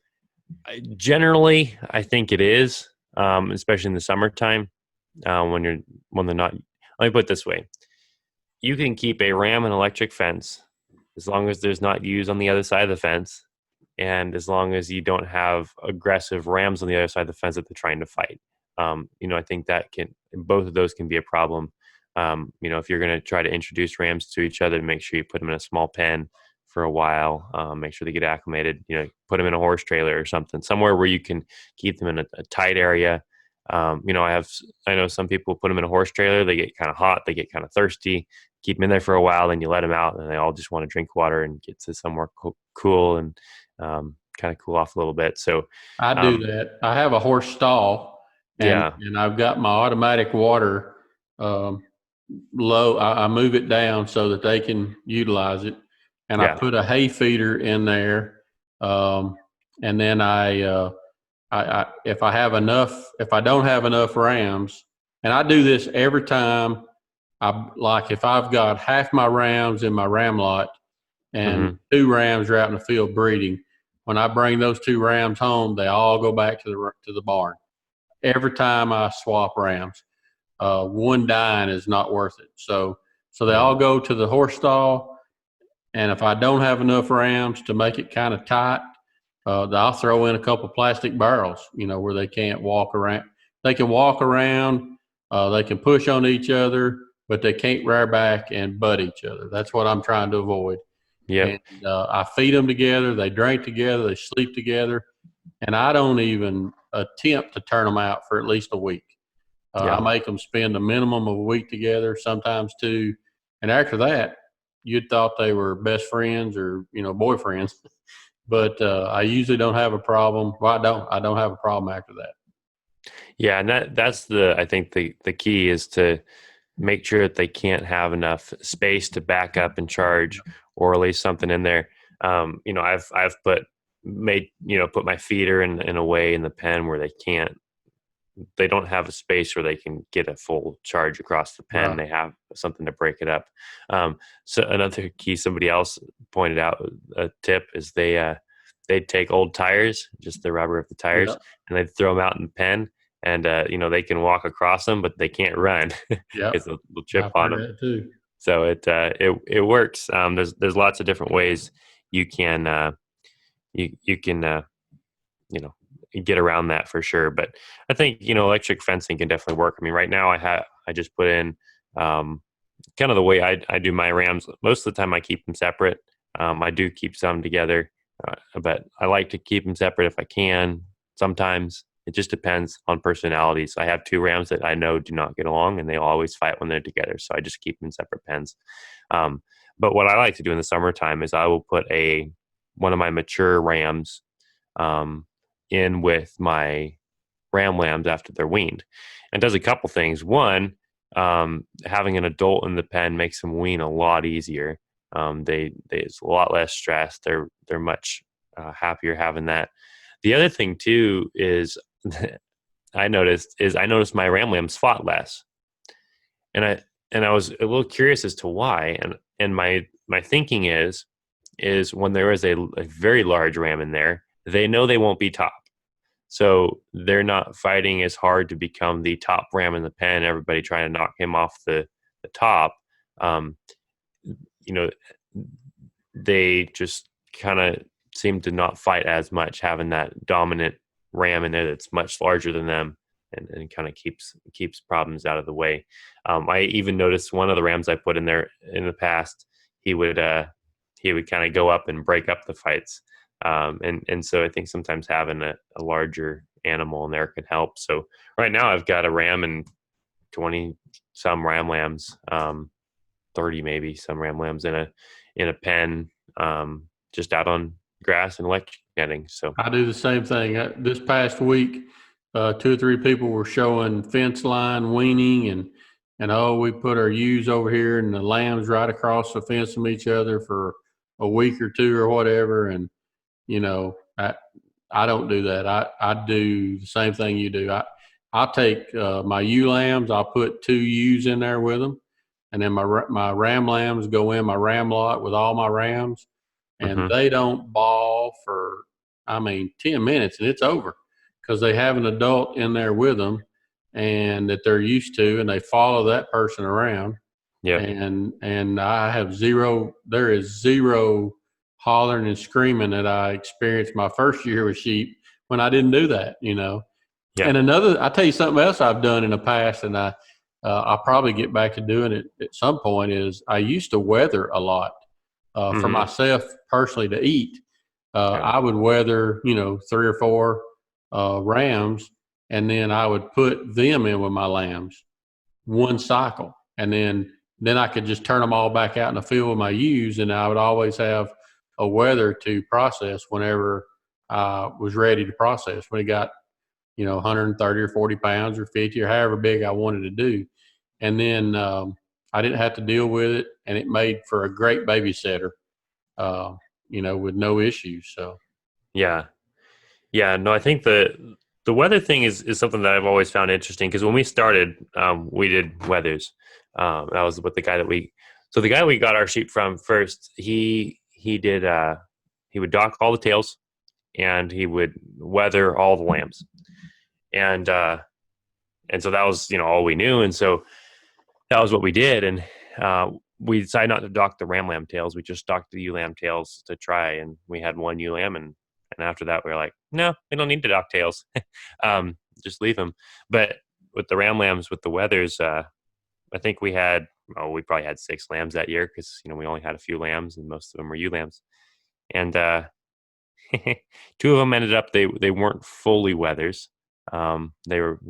Generally, I think it is, especially in the summertime when they're not. Let me put it this way: you can keep a ram and electric fence as long as there's not ewes on the other side of the fence, and as long as you don't have aggressive rams on the other side of the fence that they're trying to fight. I think that can both of those can be a problem. If you're going to try to introduce rams to each other, make sure you put them in a small pen for a while. Make sure they get acclimated. Put them in a horse trailer or something, somewhere where you can keep them in a tight area. I know some people put them in a horse trailer. They get kind of hot. They get kind of thirsty. Keep them in there for a while, and you let them out, and they all just want to drink water and get to somewhere cool and kind of cool off a little bit. So, I do um, that. I have a horse stall, and yeah, I've got my automatic water um, low. I move it down so that they can utilize it, and I yeah, put a hay feeder in there, um, and then if I have enough, if I don't have enough rams, and I do this every time. If I've got half my rams in my ram lot and hmm, two rams are out in the field breeding. When I bring those two rams home, they all go back to the barn. Every time I swap rams, one dying is not worth it. So they yeah, all go to the horse stall, and if I don't have enough rams to make it kind of tight, I'll throw in a couple plastic barrels, where they can't walk around. They can walk around, they can push on each other, but they can't rear back and butt each other. That's what I'm trying to avoid. yep, And I feed them together. They drink together. They sleep together. And I don't even attempt to turn them out for at least a week. I yeah. make them spend a minimum of a week together, sometimes two. And after that, you'd thought they were best friends or boyfriends. But I usually don't have a problem. Well, I don't. I don't have a problem after that. Yeah, and that's I think the key is to make sure that they can't have enough space to back up and charge, or at least something in there. I've put my feeder in a way in the pen where they don't have a space where they can get a full charge across the pen. Right. They have something to break it up. So another key somebody else pointed out, a tip is they'd take old tires, just the rubber of the tires, Yep. and they'd throw them out in the pen, and they can walk across them, but they can't run Yep. because they'll trip I've on heard them. that too. So it works. There's lots of different ways you can you can you know get around that for sure. But I think electric fencing can definitely work. I mean, right now I just put in um, kind of the way I do my rams. Most of the time I keep them separate. I do keep some together, but I like to keep them separate if I can. Sometimes it just depends on personalities. I have two rams that I know do not get along, and they always fight when they're together. So I just keep them in separate pens. Um, but what I like to do in the summertime is I will put one of my mature rams um, in with my ram lambs after they're weaned. And it does a couple things. One, having an adult in the pen makes them wean a lot easier. It's a lot less stress. They're much happier having that. The other thing too is I noticed my ram lambs fought less, and I was a little curious as to why. And my thinking is when there is a very large ram in there, they know they won't be top. So they're not fighting as hard to become the top ram in the pen. Everybody trying to knock him off the top. Um, you know, they just kind of seem to not fight as much, having that dominant ram in there that's much larger than them, and kind of keeps problems out of the way. I even noticed one of the rams I put in there in the past, he would kind of go up and break up the fights. And so I think sometimes having a larger animal in there can help. So right now I've got a ram and 20 some ram lambs, 30 maybe some ram lambs in a pen, just out on grass and electric netting. So I do the same thing. This past week, two or three people were showing fence line weaning, and and we put our ewes over here and the lambs right across the fence from each other for a week or two or whatever. And, I don't do that. I do the same thing you do. I'll take my ewe lambs, I'll put 2 ewes in there with them. And then my ram lambs go in my ram lot with all my rams. And Hmm. they don't bawl for, 10 minutes and it's over because they have an adult in there with them and that they're used to, and they follow that person around. Yep. And I have there is zero hollering and screaming that I experienced my first year with sheep when I didn't do that. Yeah. And I'll tell you something else I've done in the past, and I'll probably get back to doing it at some point, is I used to weather a lot for Hmm. myself personally to eat. Okay. I would weather, 3 or 4 rams, and then I would put them in with my lambs one cycle, and then I could just turn them all back out in the field with my ewes, and I would always have a wether to process whenever I was ready to process. When it got 130 or 40 pounds or 50 or however big I wanted to do, and then I didn't have to deal with it, and it made for a great babysitter, with no issues. So Yeah. Yeah. No, I think the weather thing is something that I've always found interesting because when we started, we did weathers. That was with the guy so the guy we got our sheep from first, he did, he would dock all the tails and he would weather all the lambs. And, and so that was, all we knew. And so that was what we did. And, we decided not to dock the ram lamb tails. We just docked the ewe lamb tails to try. And we had one ewe lamb. And after that, we were like, no, we don't need to dock tails. Just leave them. But with the ram lambs, with the weathers, I think we probably had 6 lambs that year because, we only had a few lambs and most of them were ewe lambs. And, 2 of them ended up, they weren't fully weathers. They were,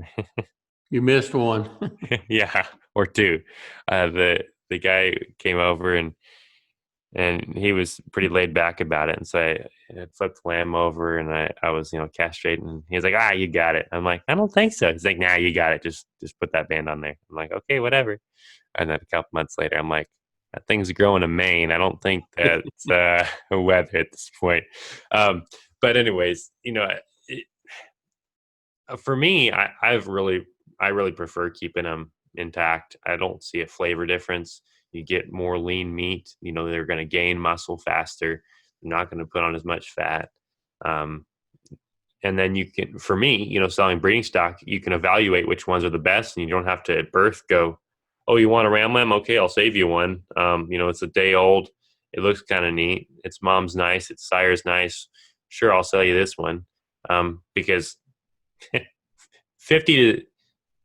you missed one. yeah, or 2. The guy came over and he was pretty laid back about it. And so I flipped the lamb over and I was, castrating. And he was like, you got it. I'm like, I don't think so. He's like, nah, you got it. Just put that band on there. I'm like, okay, whatever. And then a couple months later, I'm like, that thing's growing a mane. I don't think that's a weather at this point. But anyways, it, for me, I really prefer keeping them intact. I don't see a flavor difference. You get more lean meat. They're going to gain muscle faster. They're not going to put on as much fat. Um, and then you can, for me, selling breeding stock, you can evaluate which ones are the best, and you don't have to at birth go, oh, you want a ram lamb? Okay, I'll save you one. It's a day old. It looks kind of neat. Its mom's nice. Its sire's nice. Sure, I'll sell you this one. Because 50 to,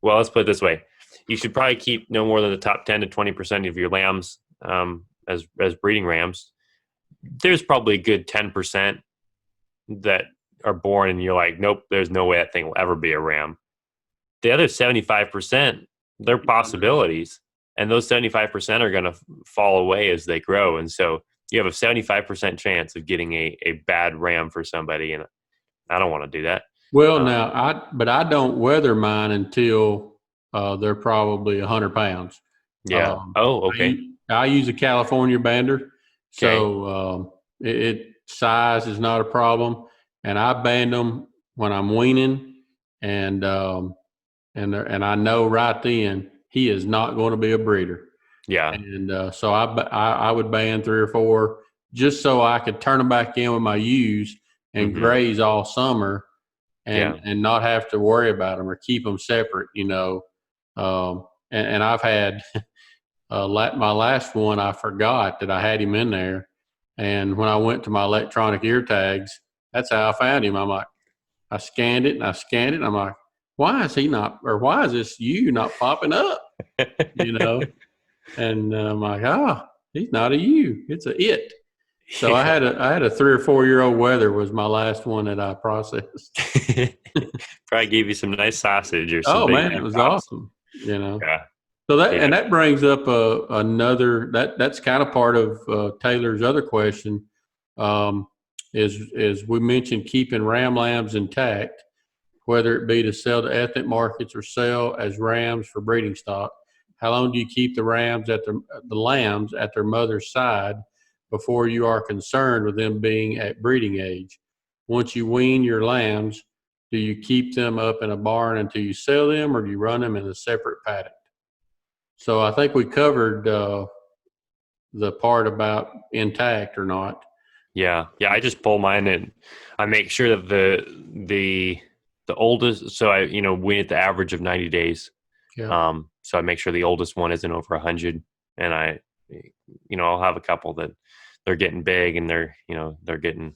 well, let's put it this way. You should probably keep no more than the top 10 to 20% of your lambs as breeding rams. There's probably a good 10% that are born and you're like, nope, there's no way that thing will ever be a ram. The other 75%, they're possibilities. And those 75% are going to fall away as they grow. And so you have a 75% chance of getting a bad ram for somebody. And I don't want to do that. Well, now I don't weather mine until they're probably 100 pounds. Yeah. Oh, okay. I use a California bander, Okay. so size is not a problem, and I band them when I'm weaning, and and I know right then he is not going to be a breeder, Yeah. and so I would band 3 or 4 just so I could turn them back in with my ewes and Hmm. graze all summer Yeah. and not have to worry about them or keep them separate. And I've had my last one, I forgot that I had him in there. And when I went to my electronic ear tags, that's how I found him. I scanned it and I scanned it. And I'm like, why is he not, or why is this you not popping up? You know? And I'm like, he's not a you, it's a it. So Yeah. I had a 3 or 4 year old wether was my last one that I processed. Probably gave you some nice sausage or some Oh big man, it beef was chops. awesome. Yeah. So Yeah. that brings up another that's kind of part of Taylor's other question. Um, is we mentioned keeping ram lambs intact, whether it be to sell to ethnic markets or sell as rams for breeding stock. how long do you keep the lambs at their mother's side before you are concerned with them being at breeding age? Once you wean your lambs, do you keep them up in a barn until you sell them, or do you run them in a separate paddock? So I think we covered the part about intact or not. Yeah, yeah. I just pull mine and I make sure that the oldest. So I wean at the average of 90 days. Yeah. So I make sure the oldest one isn't over 100, and I'll have a couple that they're getting big and they're getting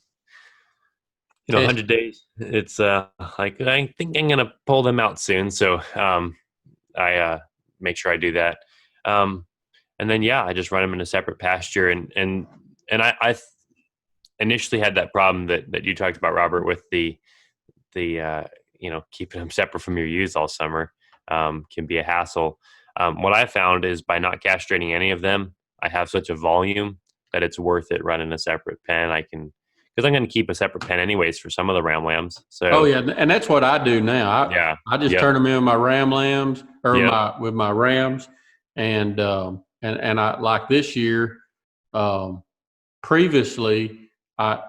Test. 100 days. It's like I think I'm gonna pull them out soon. So I make sure I do that. Um, and then yeah, I just run them in a separate pasture and I initially had that problem that you talked about, Robert, with the keeping them separate from your ewes all summer can be a hassle. What I found is by not castrating any of them, I have such a volume that it's worth it running a separate pen. Because I'm going to keep a separate pen anyways for some of the ram lambs. Oh So yeah, and that's what I do now. yeah, I just yep, turn them in with my ram lambs or yep, with my rams, and I like this year. Um, Previously, I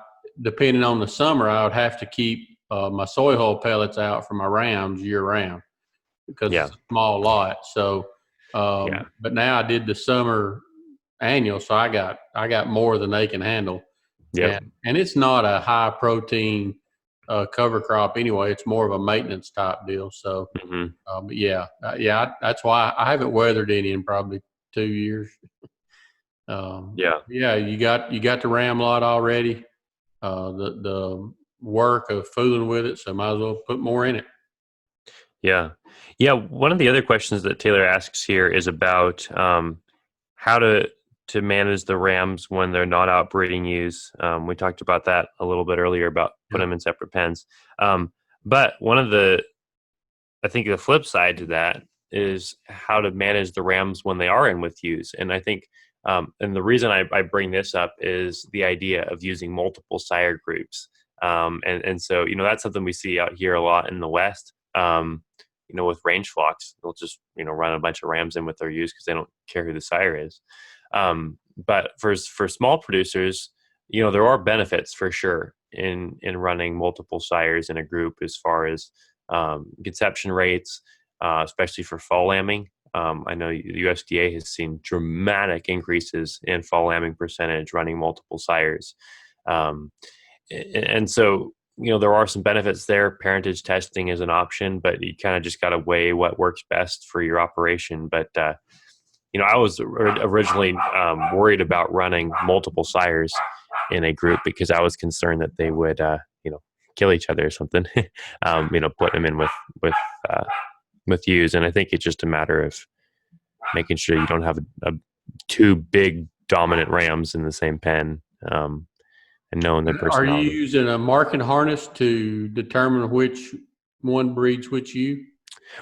depending on the summer, I would have to keep my soy hull pellets out for my rams year round because yeah, it's a small lot. So, yeah, but now I did the summer annual, so I got more than they can handle, yep, and it's not a high protein cover crop anyway. It's more of a maintenance type deal. So, hmm, but that's why I haven't weathered any in probably 2 years. yeah. Yeah, you got the ram lot already. The work of fooling with it, so might as well put more in it. Yeah. Yeah. One of the other questions that Taylor asks here is about how to manage the rams when they're not out breeding ewes. We talked about that a little bit earlier about Yeah. putting them in separate pens. But I think the flip side to that is how to manage the rams when they are in with ewes. And I think, and the reason I bring this up is the idea of using multiple sire groups. And so, that's something we see out here a lot in the West. With range flocks, they'll just, run a bunch of rams in with their ewes because they don't care who the sire is. But for small producers, there are benefits for sure in running multiple sires in a group as far as conception rates, especially for fall lambing. I know the USDA has seen dramatic increases in fall lambing percentage running multiple sires. Um, and so, there are some benefits there. Parentage testing is an option, but you kind of just got to weigh what works best for your operation. But, I was originally worried about running multiple sires in a group because I was concerned that they would, kill each other or something. Put them in with uh, with ewes, and I think it's just a matter of making sure you don't have two big dominant rams in the same pen, and knowing their Are you personality. using a marking harness to determine which one breeds which ewe?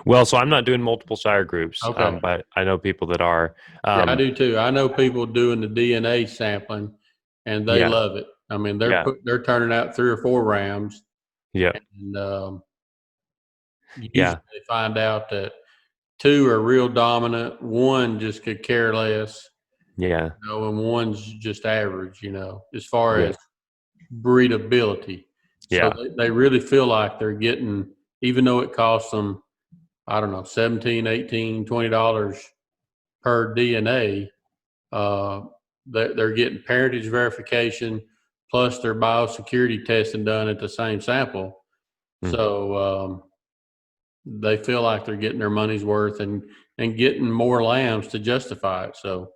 Well, so I'm not doing multiple sire groups, Okay. but I know people that are. Yeah, I Um, do too. I know people doing the DNA sampling, and they yeah, love it. I mean, yeah, they're turning out 3 or 4 rams, yeah, and yeah, usually they find out that two are real dominant, one just could care less, yeah, and one's just average, as far yeah, as breedability. So yeah, they really feel like they're getting, even though it costs them, I don't know, 17, 18, $20 per DNA, uh, they're getting parentage verification plus their biosecurity testing done at the same sample. mm, So they feel like they're getting their money's worth and getting more lambs to justify it. So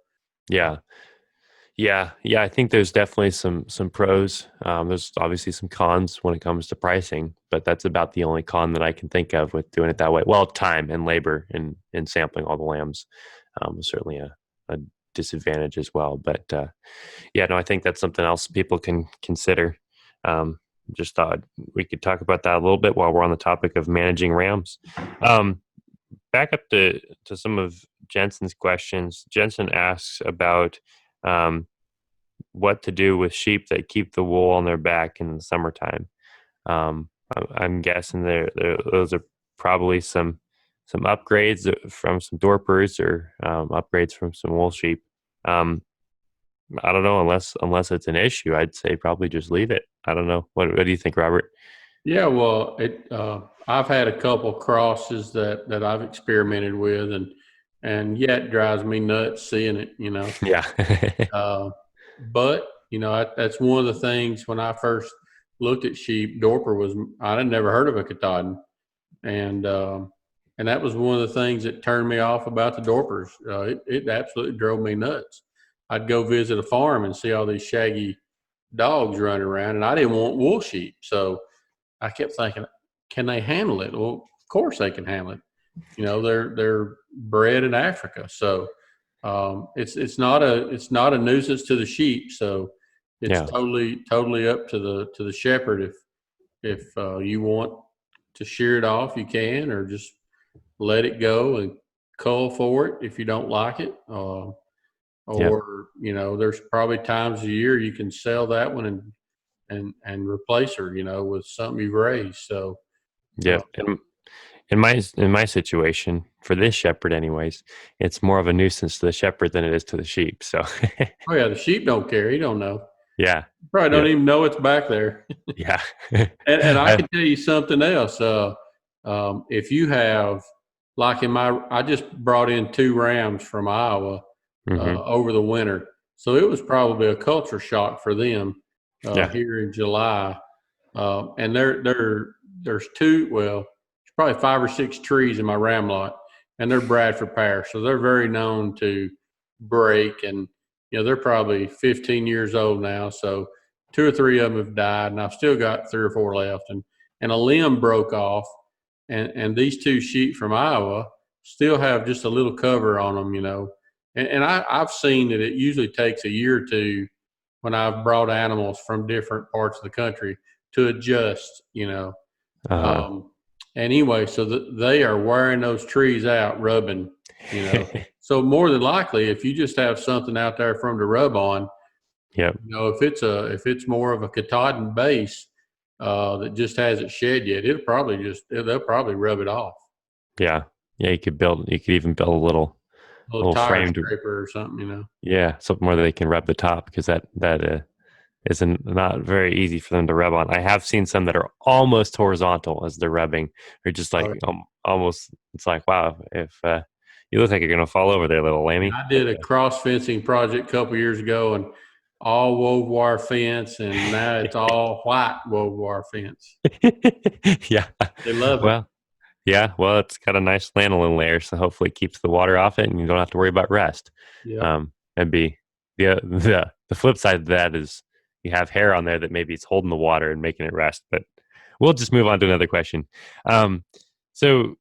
yeah. Yeah, yeah, I think there's definitely some pros. There's obviously some cons when it comes to pricing, but that's about the only con that I can think of with doing it that way. Well, time and labor and sampling all the lambs is certainly a disadvantage as well. But yeah, no, I think that's something else people can consider. Um, just thought we could talk about that a little bit while we're on the topic of managing rams. Um, Back up to some of Jensen's questions. Jensen asks about um, what to do with sheep that keep the wool on their back in the summertime. I'm guessing those are probably some some upgrades from some Dorpers or upgrades from some wool sheep. Um, I don't know, unless it's an issue, I'd say probably just leave it. I don't know. What do you think, Robert? Yeah, well, I've had a couple crosses that I've experimented with, and yeah, it drives me nuts seeing it, you know. Yeah. Uh, but you know, that's one of the things when I first looked at sheep. Dorper was I had never heard of a Katahdin, and and that was one of the things that turned me off about the Dorpers. It absolutely drove me nuts. I'd go visit a farm and see all these shaggy dogs running around, and I didn't want wool sheep, so I kept thinking, can they handle it? Well, of course they can handle it. You know, they're bred in Africa, so it's not a nuisance to the sheep. So it's Yeah. totally up to the shepherd if you want to shear it off, you can, or just let it go and cull for it if you don't like it. Yep. Or you know, there's probably times a year you can sell that one and replace her, you know, with something you've raised. So Yep. And in my situation, for this shepherd anyways, it's more of a nuisance to the shepherd than it is to the sheep. So oh yeah, the sheep don't care. He don't know. yeah. Probably don't Yep. even know it's back there. Yeah. And I I, can tell you something else. If you have, like I just brought in two rams from Iowa hmm over the winter, so it was probably a culture shock for them Yeah. here in July. And there's there's probably 5 or 6 trees in my ram lot, and they're Bradford pear, so they're very known to break. And you know, they're probably 15 years old now, so 2 or 3 of them have died, and I've still got 3 or 4 left. And a limb broke off, and these two sheep from Iowa still have just a little cover on them, you know. And I've seen that it usually takes a year or two when I've brought animals from different parts of the country to adjust, you know. Uh, Anyway, so they are wearing those trees out, rubbing, you know. So more than likely, if you just have something out there for them to rub on, yep. you know, if it's more of a Katahdin base that just hasn't shed yet, they'll probably rub it off. Yeah. Yeah. You could even build A little a little tire frame to, scraper or something, you know. yeah, something where they can rub the top because that isn't not very easy for them to rub on. I have seen some that are almost horizontal as they're rubbing. They're just like Oh, almost. It's like wow, if you look like you're gonna fall over there, little yeah, lammy. I But did a cross fencing project a couple years ago, and all wove wire fence, and now it's all white wove wire fence. yeah, They love it. well, yeah, well, it's got a nice lanolin layer, so hopefully it keeps the water off it, and you don't have to worry about rest. Yep. And be the flip side of that is you have hair on there that maybe it's holding the water and making it rest. But we'll just move on to another question. Um, so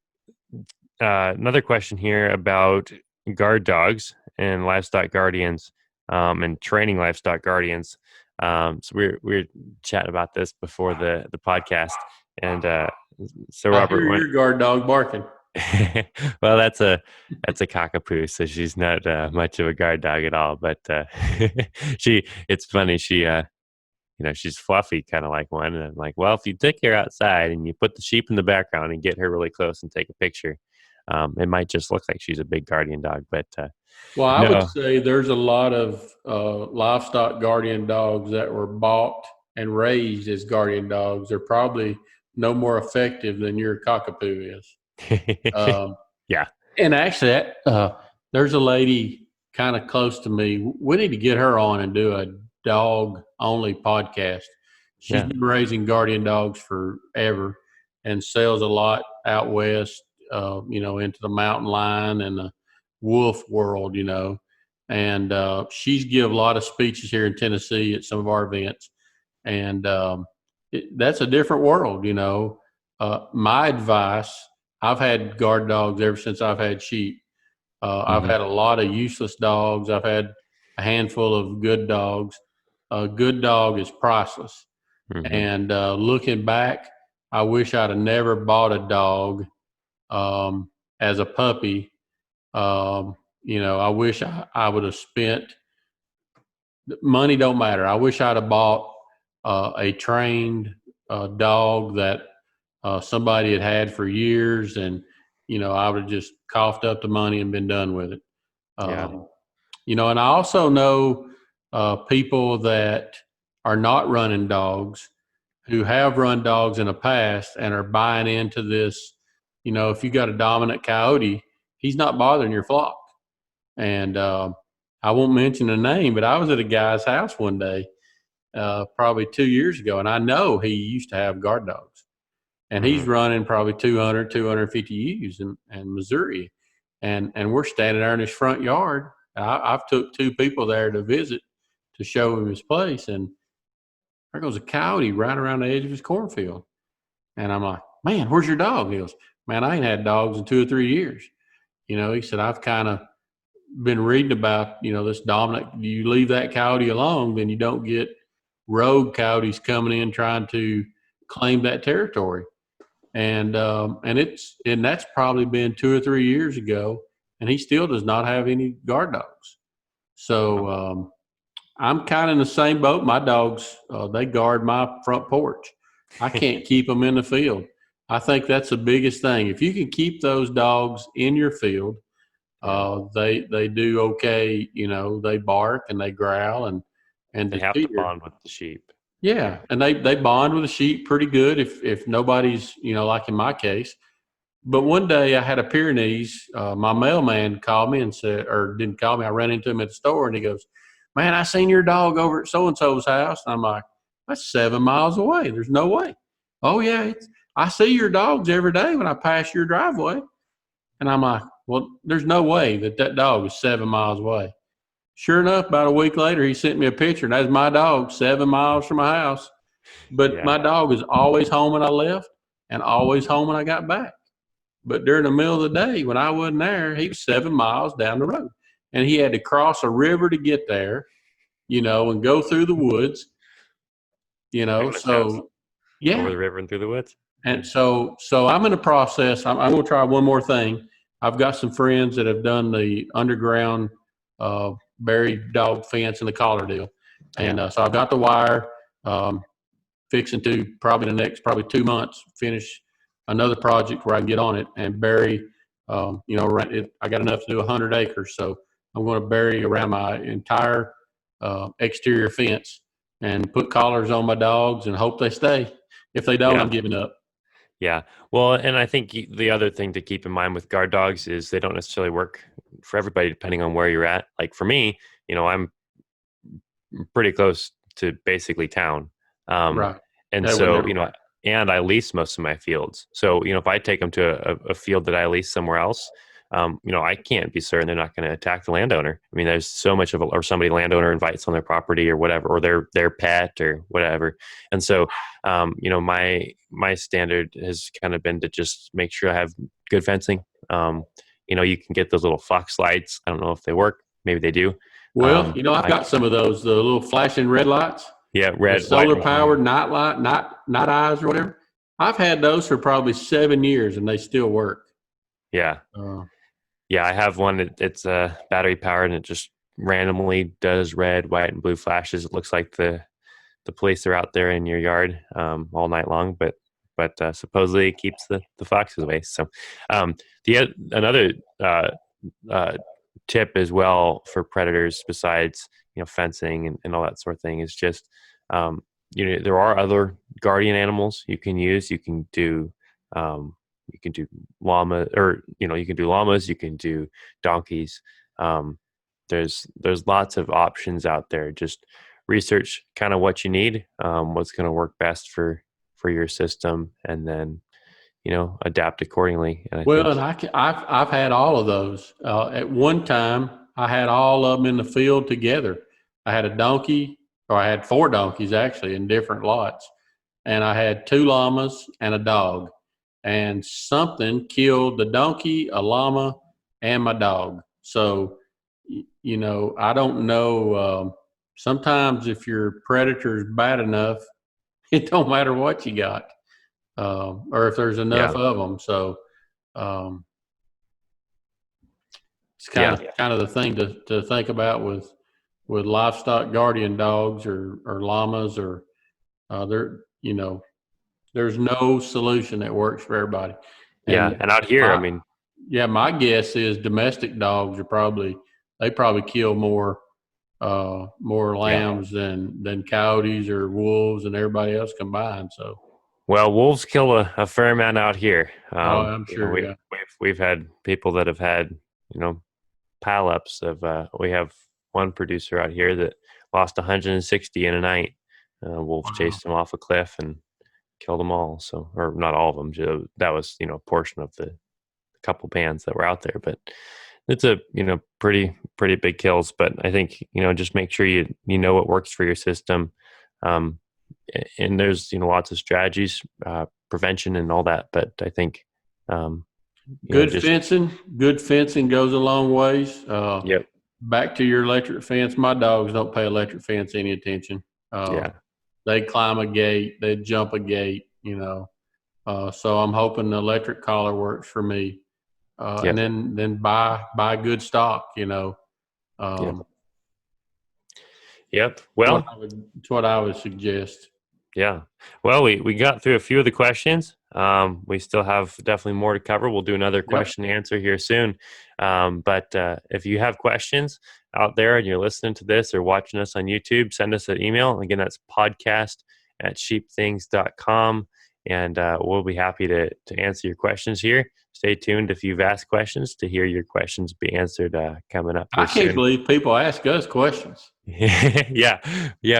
another question here about guard dogs and livestock guardians and training livestock guardians. So we're chatting about this before the podcast, and so I Robert hear went. your guard dog barking. Well, that's a cockapoo, so she's not much of a guard dog at all. But it's funny. She's fluffy, kind of like one. And I'm like, well, if you take her outside and you put the sheep in the background and get her really close and take a picture, it might just look like she's a big guardian dog. But Well, I would no, say there's a lot of livestock guardian dogs that were bought and raised as guardian dogs. They're probably no more effective than your cockapoo is. Um, yeah, and actually, there's a lady kind of close to me. We need to get her on and do a dog only podcast. She's yeah, been raising guardian dogs forever and sells a lot out west, you know, into the mountain lion and the wolf world, you know. And she's give a lot of speeches here in Tennessee at some of our events. And that's a different world, you know. My advice, I've had guard dogs ever since I've had sheep. I've hmm had a lot of useless dogs. I've had a handful of good dogs. A good dog is priceless. hmm And looking back, I wish I'd have never bought a dog as a puppy. You know, I wish I would have spent money. Don't matter. I wish I'd have bought a trained dog that somebody had for years, and I would have just coughed up the money and been done with it. Yeah. And I also know people that are not running dogs who have run dogs in the past and are buying into this. If you got a dominant coyote, he's not bothering your flock. And I won't mention the name, but I was at a guy's house one day, probably 2 years ago, and I know he used to have guard dogs. And he's Hmm. running probably 200, 250 ewes in Missouri. And we're standing there in his front yard. I've took two people there to visit to show him his place. And there goes a coyote right around the edge of his cornfield. And I'm like, man, where's your dog? He goes, man, I ain't had dogs in 2 or 3 years. He said, I've kind of been reading about, this dominant, you leave that coyote alone, then you don't get rogue coyotes coming in trying to claim that territory. And that's probably been 2 or 3 years ago, and he still does not have any guard dogs. So I'm kind of in the same boat. My dogs, they guard my front porch. I can't keep them in the field. I think that's the biggest thing. If you can keep those dogs in your field, they do okay. They bark and they growl and They the have to deer. bond with the sheep. Yeah, and they bond with the sheep pretty good if nobody's, like in my case. But one day I had a Pyrenees. My mailman called me and said, or didn't call me. I ran into him at the store and he goes, "Man, I seen your dog over at so and so's house." And I'm like, "That's 7 miles away. There's no way." "Oh yeah, I see your dogs every day when I pass your driveway." And I'm like, "Well, there's no way that dog is 7 miles away." Sure enough, about a week later, he sent me a picture, and that's my dog 7 miles from my house. But Yeah. my dog was always home when I left and always home when I got back. But during the middle of the day when I wasn't there, he was 7 miles down the road. And he had to cross a river to get there, and go through the woods, Goodness knows. so Over yeah. the river and through the woods. And so I'm in the process. I'm going to try one more thing. I've got some friends that have done the underground buried dog fence and the collar deal. And Yeah. so I've got the wire, um, fixing to probably the next 2 months finish another project where I can get on it and bury. I got enough to do 100 acres, so I'm going to bury around my entire exterior fence and put collars on my dogs and hope they stay. If they don't, Yeah. I'm giving up. Yeah. Well, and I think the other thing to keep in mind with guard dogs is they don't necessarily work for everybody depending on where you're at. Like for me, I'm pretty close to basically town. Um, Right. and That would so, never work. and I lease most of my fields. So, if I take them to a field that I lease somewhere else, I can't be certain they're not going to attack the landowner. I mean, there's so much of or somebody landowner invites on their property or whatever, or their pet or whatever. And so, my standard has kind of been to just make sure I have good fencing. You can get those little fox lights. I don't know if they work. Maybe they do. Well, I've I got some of those, the little flashing red lights, Yeah, the red, white, solar and blue. powered night light, night eyes or whatever. I've had those for probably 7 years and they still work. Yeah, Uh, yeah. I have one. It's battery powered, and it just randomly does red, white, and blue flashes. It looks like the police are out there in your yard all night long, but supposedly it keeps the foxes away. So, another uh, tip as well for predators besides fencing and all that sort of thing is just there are other guardian animals you can use. Um, you can do llama, or you can do llamas, you can do donkeys. um, there's lots of options out there. Just research kind of what you need, what's going to work best for your system, and then adapt accordingly. And I well, think and I've had all of those. At one time, I had all of them in the field together. I had a donkey, or I had 4 donkeys actually in different lots, and I had 2 llamas and a dog. And something killed the donkey, a llama, and my dog. So, I don't know. Sometimes if your predator is bad enough, it don't matter what you got, or if there's enough yeah, of them. So, um, it's kind yeah, of kind of the thing to think about with livestock guardian dogs or llamas or there. There's no solution that works for everybody. yeah. And And out here, I my mean, Yeah, my guess is domestic dogs are probably kill more Yeah. lambs than coyotes or wolves and everybody else combined. So, Well, wolves kill a fair amount out here. I'm sure. Yeah. We've had people that have had, pileups of. We have one producer out here that lost 160 in a night. Wolves Wow. chased him off a cliff and killed them all. So, or not all of them. That was a portion of the couple bands that were out there, but it's a pretty big kills. But I think just make sure you know what works for your system. Um, and there's lots of strategies, prevention and all that. But I think Good just fencing goes a long ways. yep, Back to your electric fence. My dogs don't pay electric fence any attention. yeah, They climb a gate, they jump a gate, so I'm hoping the electric collar works for me. And yep, then buy good stock. yep, Um, yep. Well, it's what I would suggest. yeah. Well, we got through a few of the questions. We still have definitely more to cover. We'll do another Yep. question and answer here soon. But if you have questions out there and you're listening to this or watching us on YouTube, send us an email. Again, that's podcast@sheepthings.com. And we'll be happy to answer your questions here. Stay tuned if you've asked questions to hear your questions be answered coming up I here can't soon. believe people ask us questions. Yeah,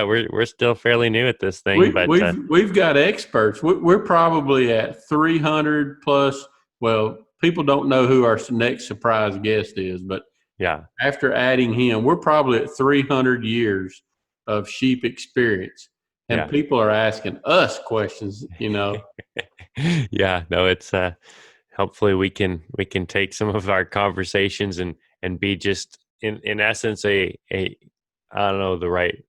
we're still fairly new at this thing, but We've got experts. We're probably at 300 plus. Well, people don't know who our next surprise guest is, but yeah, after adding him, we're probably at 300 years of sheep experience, and yeah. people are asking us questions. Yeah, no, it's hopefully we can take some of our conversations and be just in essence a I don't know the right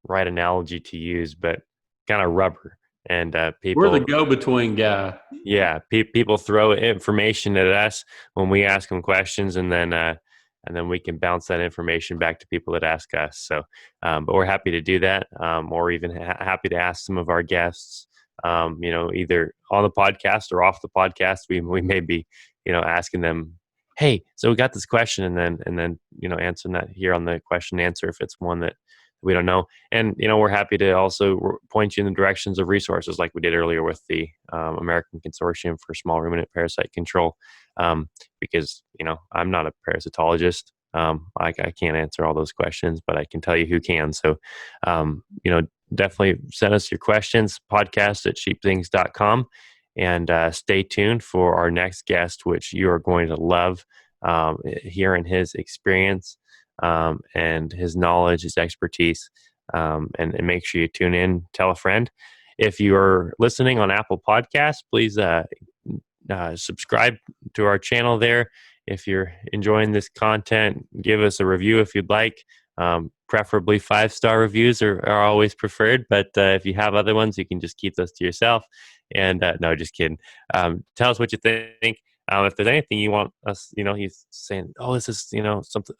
analogy to use, but kind of rubber. And We're the people, go-between guy. yeah, people throw information at us when we ask them questions, and then we can bounce that information back to people that ask us. So, but we're happy to do that, or even happy to ask some of our guests, either on the podcast or off the podcast. We may be, asking them, hey, so we got this question, and then answering that here on the question and answer if it's one that we don't know. And we're happy to also point you in the directions of resources like we did earlier with the American Consortium for Small Ruminant Parasite Control, because I'm not a parasitologist. I can't answer all those questions, but I can tell you who can. So definitely send us your questions, podcast@sheepthings.com, and stay tuned for our next guest, which you are going to love hearing his experience and his knowledge, his expertise, and make sure you tune in, tell a friend. If you're listening on Apple Podcasts, please subscribe to our channel there. If you're enjoying this content, give us a review if you'd like. Preferably 5-star reviews are always preferred, but if you have other ones, you can just keep those to yourself. And no, just kidding. Tell us what you think. If there's anything you want us, he's saying, oh, this is,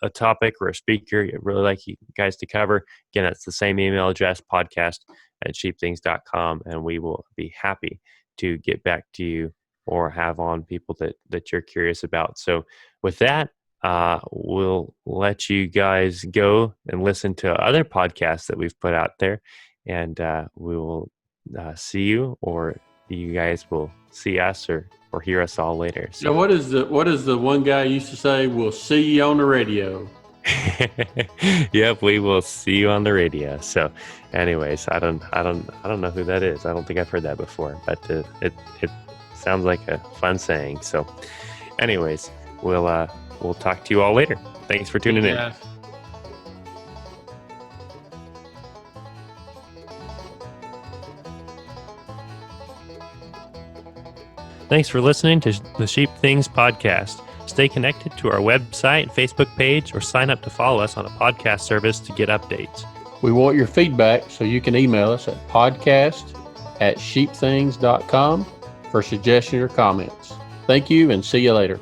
a topic or a speaker you'd really like you guys to cover. Again, that's the same email address, podcast@sheepthings.com, and we will be happy to get back to you or have on people that you're curious about. So with that, we'll let you guys go and listen to other podcasts that we've put out there, and we will see you, or you guys will see us or hear us all later. So what is the one guy used to say? We'll see you on the radio. Yep, we will see you on the radio. So anyways, I don't know who that is. I don't think I've heard that before, but it sounds like a fun saying. So anyways, we'll talk to you all later. Thanks for tuning in. Thanks for listening to the Sheep Things podcast. Stay connected to our website, Facebook page, or sign up to follow us on a podcast service to get updates. We want your feedback, so you can email us at podcast@sheepthings.com for suggestions or comments. Thank you, and see you later.